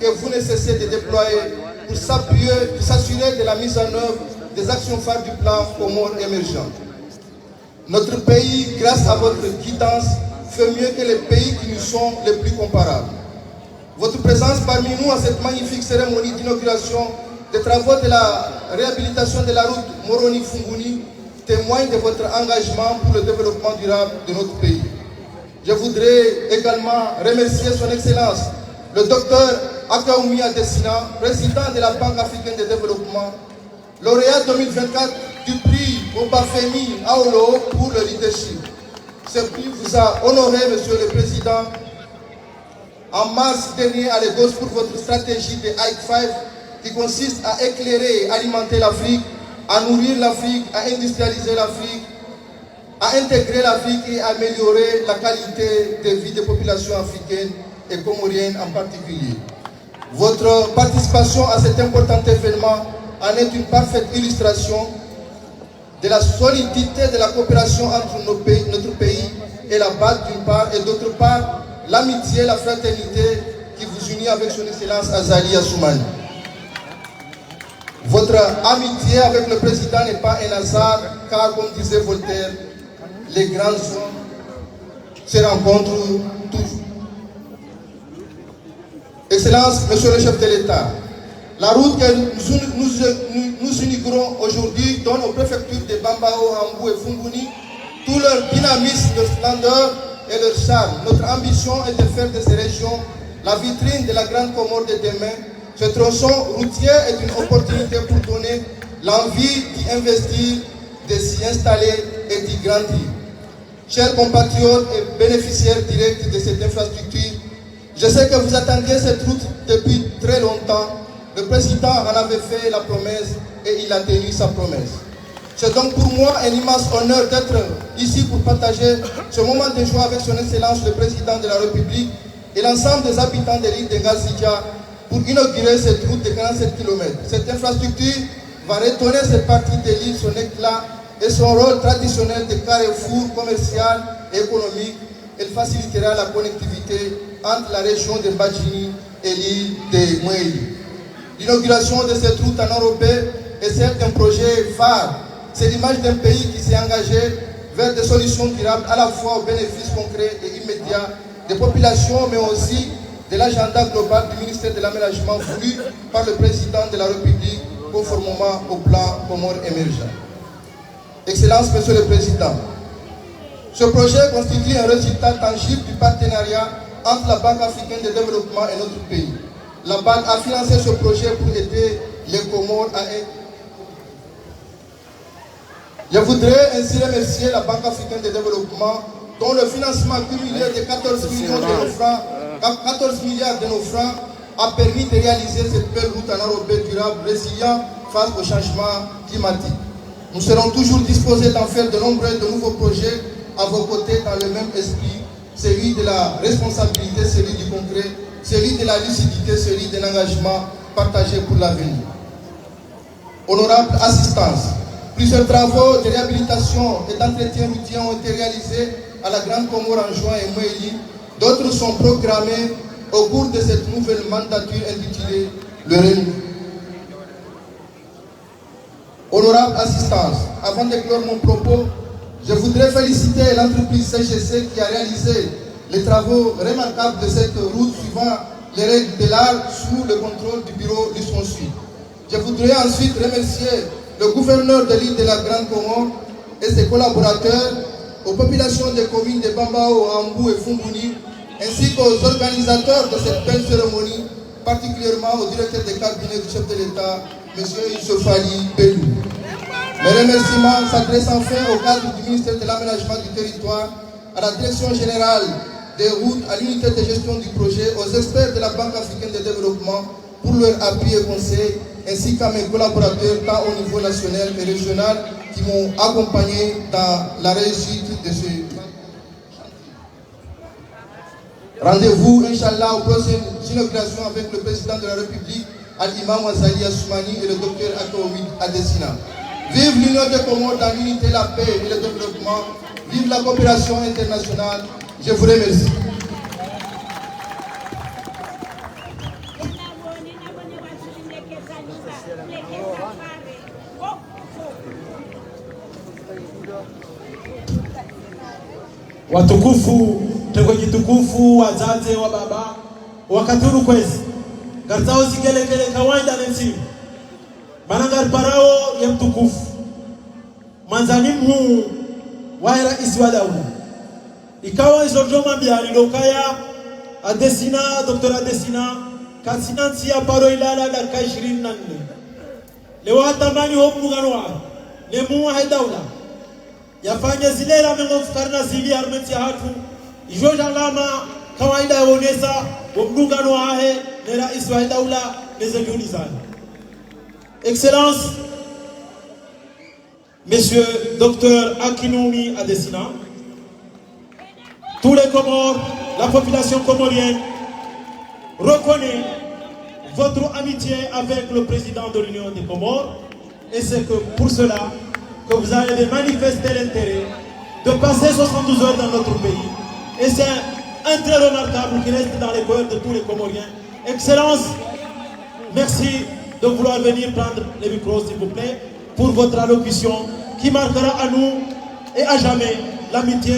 que vous ne cessez de déployer pour s'assurer de la mise en œuvre des actions phares du plan Comores émergent. Notre pays, grâce à votre guidance, fait mieux que les pays qui nous sont les plus comparables. Votre présence parmi nous à cette magnifique cérémonie d'inauguration des travaux de la réhabilitation de la route Moroni-Funguni témoigne de votre engagement pour le développement durable de notre pays. Je voudrais également remercier son Excellence, le Dr Akeoumi Adesina, président de la Banque africaine de développement, lauréat 2024 du prix Obafemi Aolo pour le leadership. Ce prix vous a honoré, Monsieur le Président, en mars dernier à Lagos pour votre stratégie de Hike 5 qui consiste à éclairer et alimenter l'Afrique, à nourrir l'Afrique, à industrialiser l'Afrique à intégrer l'Afrique et à améliorer la qualité de vie des populations africaines et comoriennes en particulier. Votre participation à cet important événement en est une parfaite illustration de la solidité de la coopération entre notre pays et la BAD d'une part, et d'autre part, l'amitié et la fraternité qui vous unit avec son Excellence Azali Assoumani. Votre amitié avec le président n'est pas un hasard, car comme disait Voltaire, les grands hommes se rencontrent toujours. Excellence, Monsieur le chef de l'État, la route que nous inaugurons aujourd'hui donne aux préfectures de Bambao, Hambou et Funguni tout leur dynamisme, leur splendeur et leur charme. Notre ambition est de faire de ces régions la vitrine de la grande Comore de demain. Ce tronçon routier est une opportunité pour donner l'envie d'y investir, de s'y installer et d'y grandir. Chers compatriotes et bénéficiaires directs de cette infrastructure, je sais que vous attendiez cette route depuis très longtemps. Le président en avait fait la promesse et il a tenu sa promesse. C'est donc pour moi un immense honneur d'être ici pour partager ce moment de joie avec son Excellence le Président de la République et l'ensemble des habitants de l'île de Ngazidja pour inaugurer cette route de 47 km. Cette infrastructure va retourner cette partie de l'île son éclat et son rôle traditionnel de carrefour commercial et économique. Elle facilitera la connectivité entre la région de Mbadjini et l'île de Mouéli. L'inauguration de cette route en Europe est celle d'un projet phare. C'est l'image d'un pays qui s'est engagé vers des solutions durables à la fois aux bénéfices concrets et immédiats des populations, mais aussi de l'agenda global du ministère de l'Aménagement voulu par le président de la République conformément au plan Comores émergent. Excellence, Monsieur le Président, ce projet constitue un résultat tangible du partenariat entre la Banque africaine de développement et notre pays. La Banque a financé ce projet pour aider les Comores à être. Je voudrais ainsi remercier la Banque africaine de développement dont le financement cumulé de 14 milliards de nos francs a permis de réaliser cette belle route en enrobé durable, résilient face au changement climatique. Nous serons toujours disposés d'en faire de nouveaux projets à vos côtés dans le même esprit, celui de la responsabilité, celui du concret, celui de la lucidité, celui de l'engagement partagé pour l'avenir. Honorable assistance, plusieurs travaux de réhabilitation et d'entretien routier ont été réalisés à la Grande Comore en juin et Mouéli. D'autres sont programmés au cours de cette nouvelle mandature intitulée le Renouveau. Honorable assistance, avant de clore mon propos, je voudrais féliciter l'entreprise CGC qui a réalisé les travaux remarquables de cette route suivant les règles de l'art sous le contrôle du bureau Luçon Sud. Je voudrais ensuite remercier le gouverneur de l'île de la Grande Comore et ses collaborateurs, aux populations des communes de Bambao, Hambou et Funguni, ainsi qu'aux organisateurs de cette belle cérémonie, particulièrement au directeur de cabinet du chef de l'État, M. Youssoufali Belou. Mes remerciements s'adressent enfin au cadre du ministère de l'Aménagement du Territoire, à la Direction Générale des Routes, à l'unité de gestion du projet, aux experts de la Banque africaine de développement pour leur appui et conseil, ainsi qu'à mes collaborateurs tant au niveau national et régional qui m'ont accompagné dans la réussite de ce rendez-vous, Inch'Allah, aux prochaines inaugurations avec le président de la République, Al-Imam Azali Assoumani et le docteur Akaoui Adesina. Vive l'Union des Comores dans l'unité, la paix et le développement. Vive la coopération internationale. Je vous remercie. Watukufu, tengoji tukufu, wazazi wa baba, wakaturu kwezi. Gartao zigelekele kawaida nensi. Manangar parao ya mtukufu. Manzani mhu waira isi wa daula. Ikawa isojoma biari lokaya Adesina, Dr. Adesina, kasinansi ya paro ilala darka 24. Lewa hatamani hopu ganwa. Nemu wa daula. Yafanya zilera mengofukarna zili armenti hatu ijoja lama kawaida yaonesa wamdungano ahe nera Israel daula nezemiunizani. Excellence, messieurs Dr Akinoumi Adesina, tous les Comores, la population comorienne reconnaît votre amitié avec le président de l'Union des Comores, et c'est que pour cela que vous avez manifesté l'intérêt de passer 72 heures dans notre pays. Et c'est un trait remarquable qui reste dans les cœurs de tous les Comoriens. Excellence, merci de vouloir venir prendre les micros, s'il vous plaît, pour votre allocution qui marquera à nous et à jamais l'amitié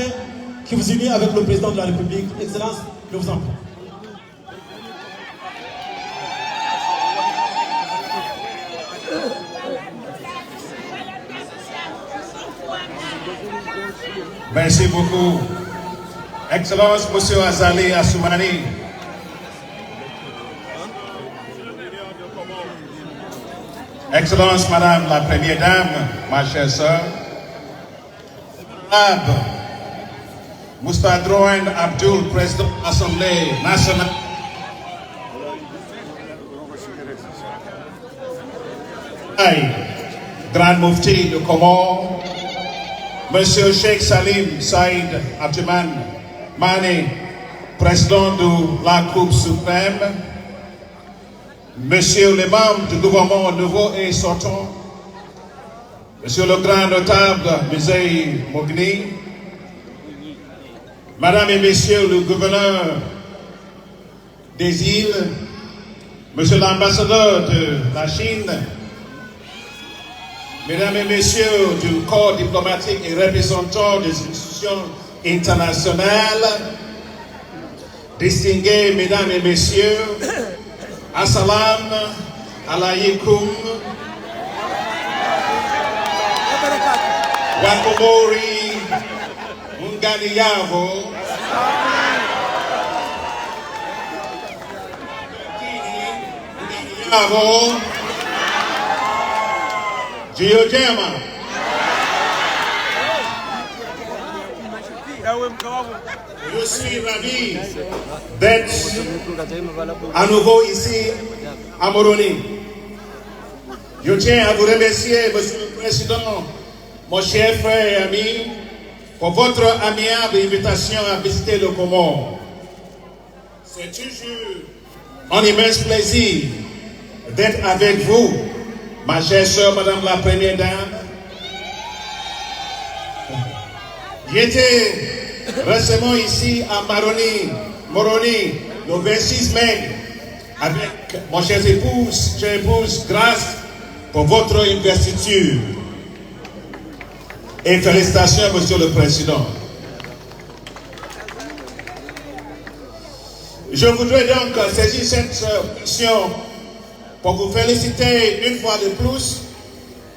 qui vous unit avec le président de la République. Excellence, je vous en prie. Merci beaucoup. Excellence, Monsieur Azali Assoumani. Excellence, Madame la Première Dame, ma chère sœur. Moustadrouen Abdul, Président de l'Assemblée nationale. Grand Mufti de Comores. Monsieur Sheikh Salim Saïd Abdouman Mane, président de la Cour suprême, Monsieur les membres du gouvernement nouveau et sortant, Monsieur le grand notable Musei Mogni, Madame et Messieurs le gouverneur des îles, Monsieur l'ambassadeur de la Chine, Mesdames et Messieurs du corps diplomatique et représentants des institutions internationales, distingués Mesdames et Messieurs, Assalam Alaykum, Wakomori, Munganiyavo, Giojama. Je suis ravi d'être à nouveau ici à Moroni. Je tiens à vous remercier, Monsieur le Président, mon cher frère et ami, pour votre amiable invitation à visiter le Comores. C'est toujours un immense plaisir d'être avec vous, ma chère sœur, Madame la Première Dame. J'étais récemment ici à Moroni, le 26 mai, avec mon chère épouse, grâce pour votre investiture. Et félicitations, Monsieur le Président. Je voudrais donc saisir cette question pour vous féliciter une fois de plus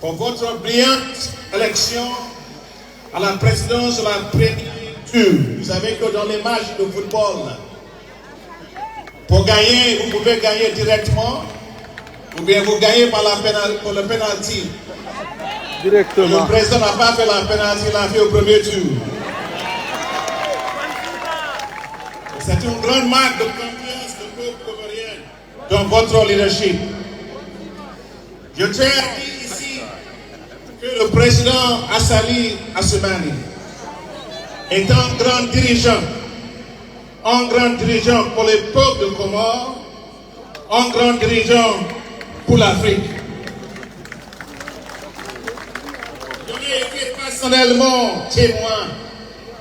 pour votre brillante élection à la présidence de la Première Tour. Vous savez que dans les matchs de football, pour gagner, vous pouvez gagner directement, ou bien vous gagnez par le penalty. Directement. Le président n'a pas fait la penalty, il l'a fait au premier tour. C'est une grande marque de confiance du peuple comorien dans votre leadership. Je tiens à dire ici que le président Assali Assoumani est un grand dirigeant pour les peuples de Comores, un grand dirigeant pour l'Afrique. J'ai été personnellement témoin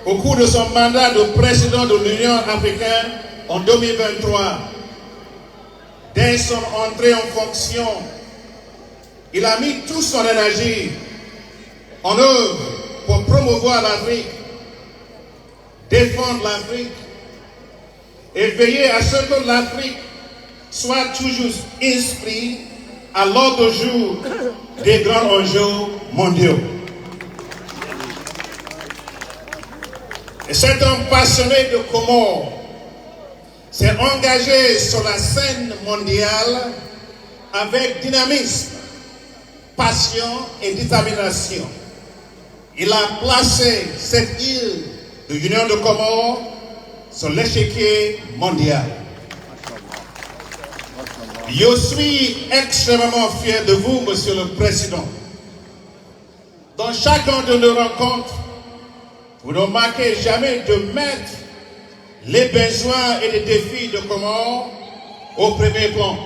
au cours de son mandat de président de l'Union africaine en 2023. Dès son entrée en fonction, il a mis toute son énergie en œuvre pour promouvoir l'Afrique, défendre l'Afrique et veiller à ce que l'Afrique soit toujours inscrite à l'ordre du jour des grands enjeux mondiaux. Et cet homme passionné de Comores s'est engagé sur la scène mondiale avec dynamisme, passion et détermination. Il a placé cette île de l'Union de Comores sur l'échiquier mondial. Je suis extrêmement fier de vous, Monsieur le Président. dans chacun de nos rencontres, vous ne manquez jamais de mettre les besoins et les défis de Comores au premier plan.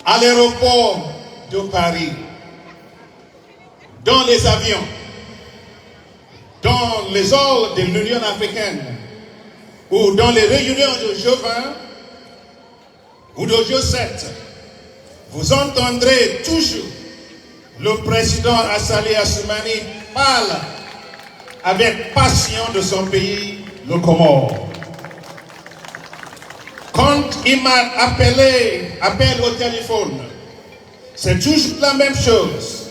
À l'aéroport de Paris, dans les avions, dans les halls de l'Union africaine ou dans les réunions de G20 ou de G7, vous entendrez toujours le président Assali Assoumani parler avec passion de son pays, le Comores. Quand il m'a appelé au téléphone, c'est toujours la même chose.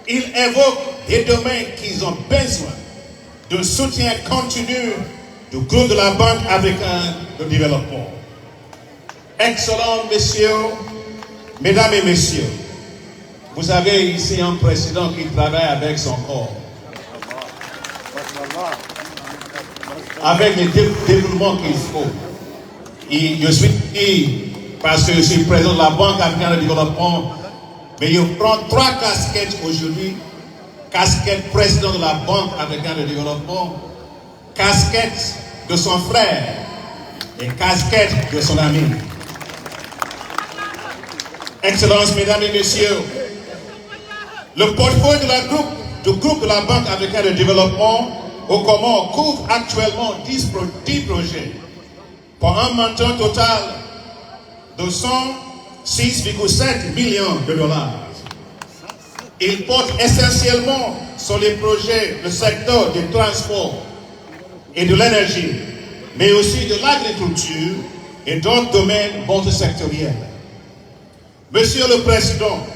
Il évoque des domaines qu'ils ont besoin de soutien continu du groupe de la Banque africaine de développement. Excellents messieurs, mesdames et messieurs, vous avez ici un président qui travaille avec son corps, avec les développements qu'il faut. Et je suis ici parce que je suis président de la Banque africaine de développement, mais je prends 3 casquettes aujourd'hui. Casquette président de la Banque africaine de développement, casquette de son frère et casquette de son ami. Excellences, mesdames et messieurs, le portefeuille du groupe de la Banque africaine de développement au Comores couvre actuellement 10 projets pour un montant total de 106,7 millions de dollars. Il porte essentiellement sur les projets du secteur du transport et de l'énergie, mais aussi de l'agriculture et d'autres domaines multisectoriels. Monsieur le Président,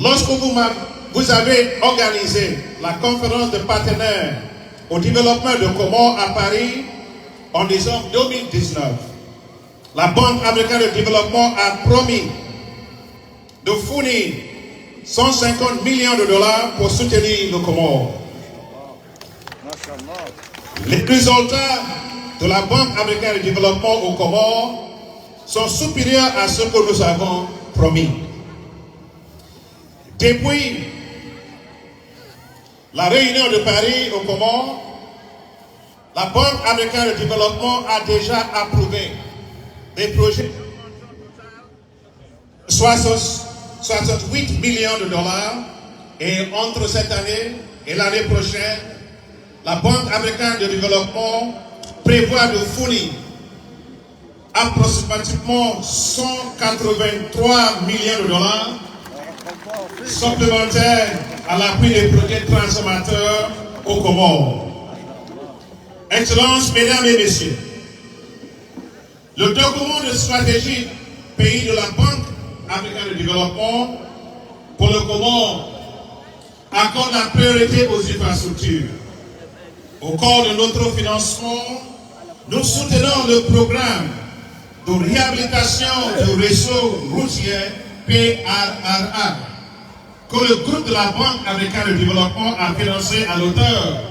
lorsque vous avez organisé la conférence de partenaires au développement de Comores à Paris en décembre 2019, la Banque africaine de développement a promis de fournir 150 millions de dollars pour soutenir le Comores. Les résultats de la Banque africaine de développement au Comores sont supérieurs à ce que nous avons promis. Depuis la réunion de Paris au Comores, la Banque africaine de développement a déjà approuvé des projets de 68 millions de dollars, et entre cette année et l'année prochaine, la Banque africaine de développement prévoit de fournir approximativement 183 millions de dollars supplémentaires à l'appui des projets transformateurs au Comores. Excellences, mesdames et messieurs, le document de stratégie pays de la Banque africaine de développement pour le Comores accorde la priorité aux infrastructures. Au cours de notre financement, nous soutenons le programme de réhabilitation du réseau routier PRRA que le groupe de la Banque africaine de développement a financé à l'auteur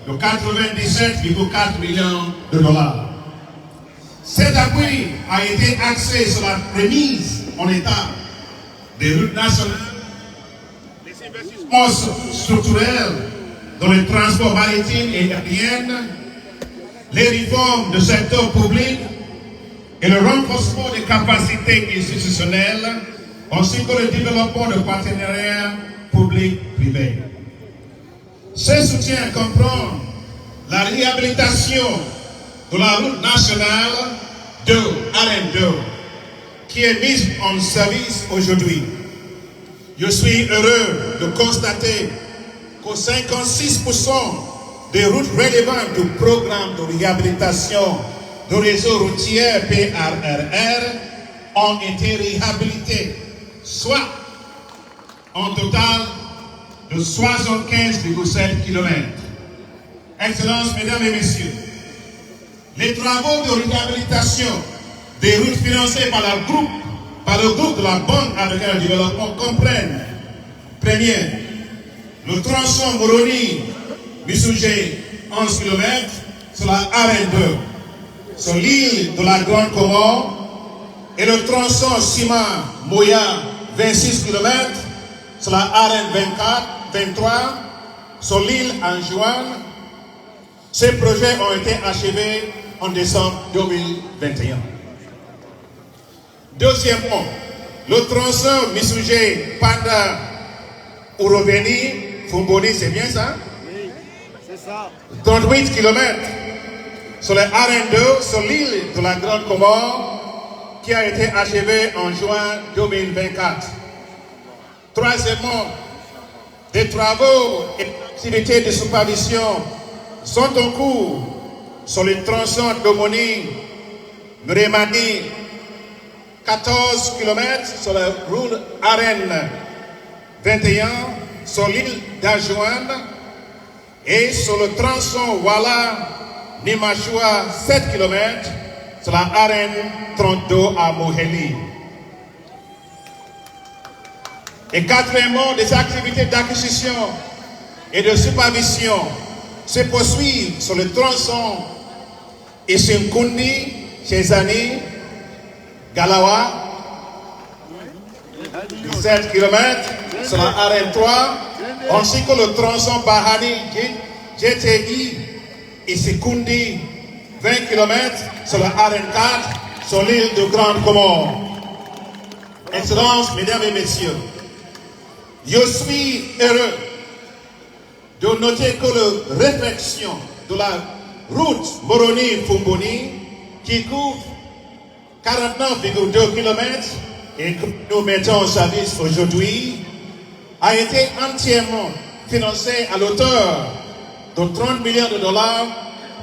de 97,4 millions de dollars. Cet appui a été axé sur la remise en état des routes nationales, les investissements structurels dans le transport maritime et aérien, les réformes du secteur public et le renforcement des capacités institutionnelles, ainsi que le développement de partenariats publics-privés. Ce soutien comprend la réhabilitation de la route nationale de RN2, qui est mise en service aujourd'hui. Je suis heureux de constater que 56% des routes relevantes du programme de réhabilitation du réseau routier PRRR ont été réhabilitées, soit en total de 75,7 km. Excellences, mesdames et messieurs, les travaux de réhabilitation des routes financées par le groupe de la Banque africaine de développement comprennent, première, le tronçon Moroni-Missouge 11 km sur la RN2, sur l'île de la Grande Comore, et le tronçon Sima-Moya 26 km sur la arène 23, sur l'île Anjouan. Ces projets ont été achevés en décembre 2021. Deuxièmement, le tronçon Missouge Panda Urobeni Fumboni, c'est bien ça? Oui, c'est ça. 38 km sur le RN2, sur l'île de la Grande Comore, qui a été achevé en juin 2024. Troisièmement, des travaux et activités de supervision sont en cours sur le tronçon d'Omoni, Mremani, 14 km sur la route RN 21, sur l'île d'Anjouan, et sur le tronçon Wala Nimashua 7 km sur la RN 32 à Moheli. Et quatrièmement, des activités d'acquisition et de supervision se poursuivent sur le tronçon Isinkundi, Chezani, Galawa, 17 km sur la RN3, ainsi que le tronçon Bahani, GTI, Isikundi, 20 km sur la RN4, sur l'île de Grande Comore. Excellences, Mesdames et Messieurs, je suis heureux de noter que la réflexion de la route Moroni-Fumboni, qui couvre 49,2 km et que nous mettons en service aujourd'hui, a été entièrement financée à l'auteur de 30 millions de dollars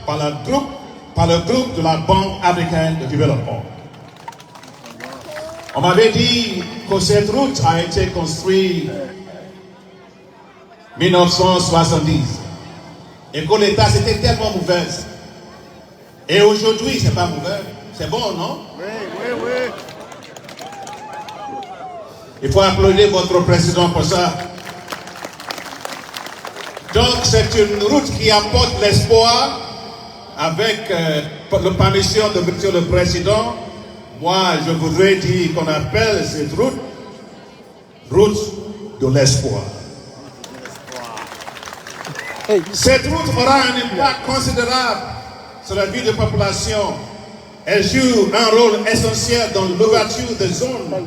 par le groupe de la Banque africaine de développement. On m'avait dit que cette route a été construite en 1970 et que l'état c'était tellement mauvais. Et aujourd'hui, c'est pas mauvais. C'est bon, non? Oui. Il faut applaudir votre président pour ça. Donc, c'est une route qui apporte l'espoir avec la permission de monsieur le président. Moi, je voudrais dire qu'on appelle cette route de l'espoir. Cette route aura un impact considérable sur la vie de la population. Elle joue un rôle essentiel dans l'ouverture des zones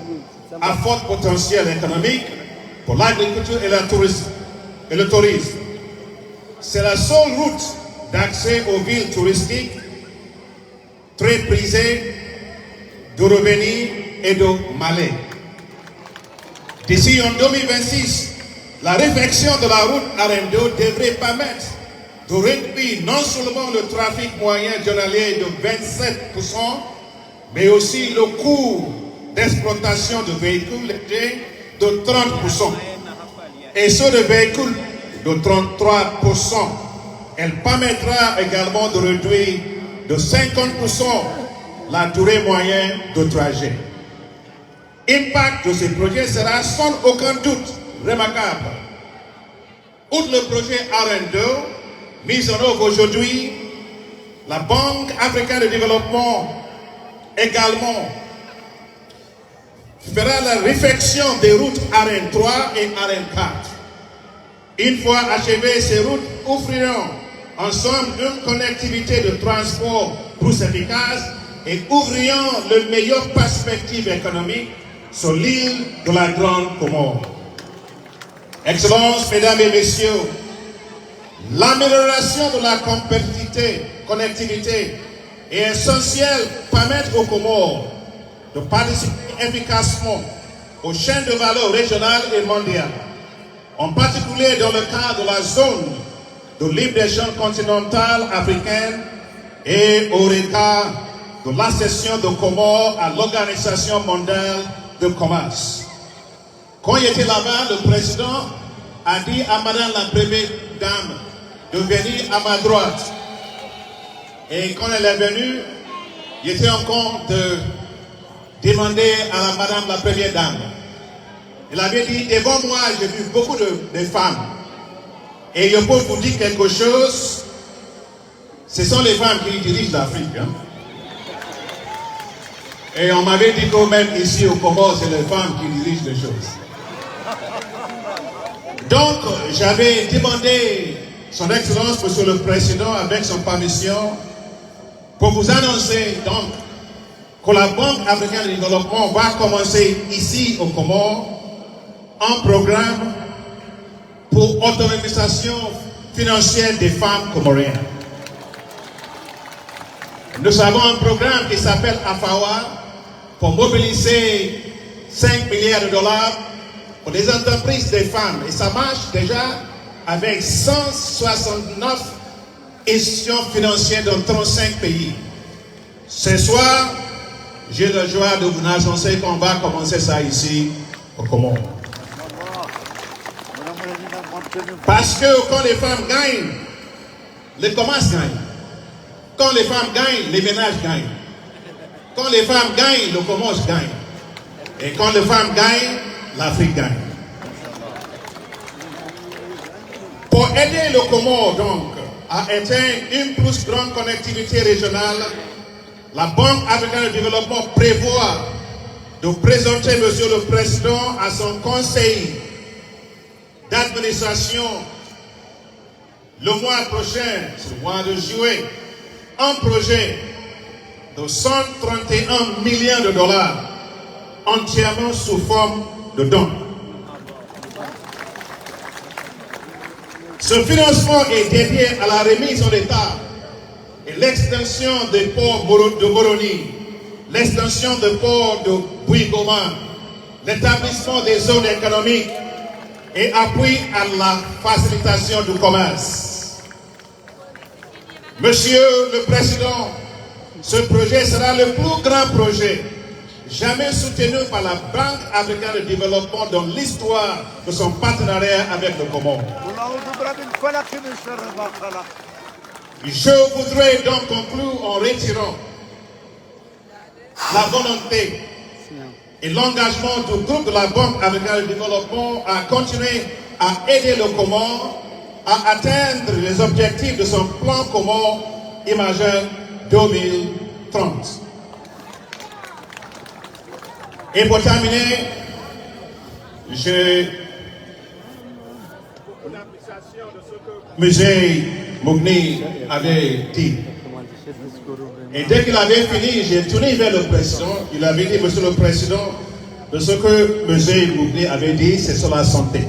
à fort potentiel économique pour l'agriculture et le tourisme. C'est la seule route d'accès aux villes touristiques très prisées d'Urobeni et de Malais. D'ici en 2026, la réfection de la route RN2 devrait permettre de réduire non seulement le trafic moyen journalier de 27%, mais aussi le coût d'exploitation de véhicules légers de 30%. Et ceux de véhicules de 33%. Elle permettra également de réduire de 50% la durée moyenne de trajet. L'impact de ces projets sera sans aucun doute remarquable. Outre le projet RN2, mis en œuvre aujourd'hui, la Banque africaine de développement également fera la réfection des routes RN3 et RN4. Une fois achevées, ces routes offriront ensemble une connectivité de transport plus efficace et ouvriront les meilleures perspectives économiques sur l'île de la Grande Comore. Excellences, Mesdames et Messieurs, l'amélioration de la connectivité est essentielle pour permettre aux Comores de participer efficacement aux chaînes de valeur régionales et mondiales, en particulier dans le cadre de la zone de libre-échange continentale africaine et au regard de l'accession de Comores à l'Organisation mondiale de commerce. Quand il était là-bas, le président a dit à Madame la Première Dame de venir à ma droite. Et quand elle est venue, il était en compte de demander à Madame la Première Dame. Elle avait dit, devant moi, j'ai vu beaucoup de femmes. Et je peux vous dire quelque chose, ce sont les femmes qui dirigent l'Afrique. Hein? Et on m'avait dit que même ici au Comores, c'est les femmes qui dirigent les choses. Donc, j'avais demandé son Excellence, Monsieur le Président, avec son permission, pour vous annoncer donc que la Banque africaine de développement va commencer ici au Comores un programme pour autonomisation financière des femmes comoriennes. Nous avons un programme qui s'appelle AFAWA pour mobiliser 5 milliards de dollars pour des entreprises des femmes. Et ça marche déjà avec 169 institutions financières dans 35 pays. Ce soir, j'ai la joie de vous annoncer qu'on va commencer ça ici au Comores. Parce que quand les femmes gagnent, les commerces gagnent. Quand les femmes gagnent, les ménages gagnent. Quand les femmes gagnent, le Comores gagne. Et quand les femmes gagnent, l'Afrique gagne. Pour aider le Comores donc à atteindre une plus grande connectivité régionale, la Banque africaine de développement prévoit de présenter Monsieur le Président à son conseil d'administration le mois prochain, le mois de juillet, un projet de 131 millions de dollars entièrement sous forme de dons. Ce financement est dédié à la remise en état et l'extension des ports de Moroni, l'extension des ports de Bouigoma, l'établissement des zones économiques et appui à la facilitation du commerce. Monsieur le Président, ce projet sera le plus grand projet jamais soutenu par la Banque africaine de développement dans l'histoire de son partenariat avec le Comores. Je voudrais donc conclure en retirant la volonté et l'engagement du groupe de la Banque africaine de développement à continuer à aider le Comores à atteindre les objectifs de son plan Comores Imagine 2030. Et pour terminer, j'ai une appréciation de ce que M. Mougni avait dit. Et dès qu'il avait fini, j'ai tourné vers le président. Il avait dit, Monsieur le Président, de ce que M. Mougni avait dit, c'est sur la santé.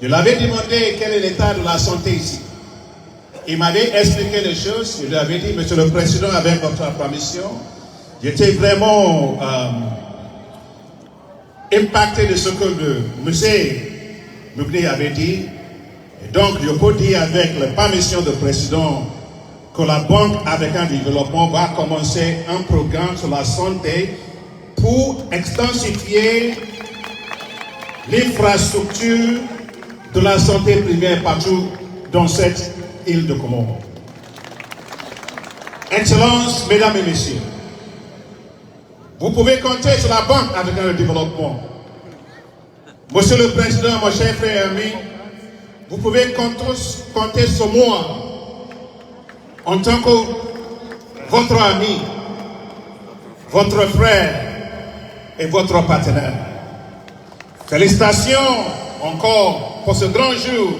Je lui avais demandé quel est l'état de la santé ici. Il m'avait expliqué les choses. Je lui avais dit, Monsieur le Président, avec votre permission, j'étais vraiment impacté de ce que M. Mougni avait dit. Et donc, je peux dire avec la permission du Président que la Banque africaine de développement va commencer un programme sur la santé pour extensifier l'infrastructure de la santé primaire partout dans cette île de Comores. Excellences, Mesdames et Messieurs, vous pouvez compter sur la Banque africaine de développement. Monsieur le Président, mon cher frère et ami, vous pouvez compter sur moi en tant que votre ami, votre frère et votre partenaire. Félicitations encore pour ce grand jour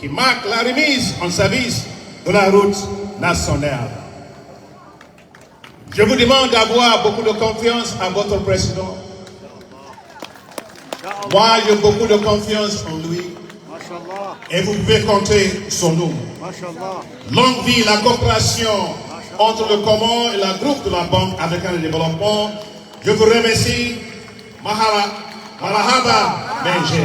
qui marque la remise en service de la route nationale. Je vous demande d'avoir beaucoup de confiance à votre président. Moi, j'ai beaucoup de confiance en lui. Et vous pouvez compter sur nous. Longue vie, la coopération entre le Comores et la groupe de la Banque africaine de développement. Je vous remercie. Marahaba Benje.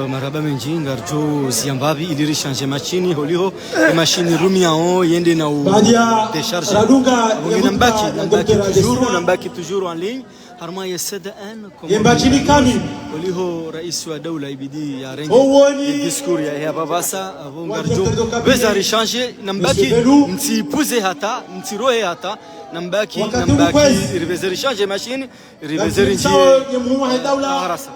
Maraba menji ngarjo ziambavi ili changer machine holiho machine rumiao yende na décharge nambaki toujours en ligne harma yasada an yembachini kami holiho rais wa dawla ibidi ya rengi discours ya babasa ngarjo beza changer nambaki mtipuze hata mtirohe hata nambaki irvezeri changer machine irvezeri nji harasa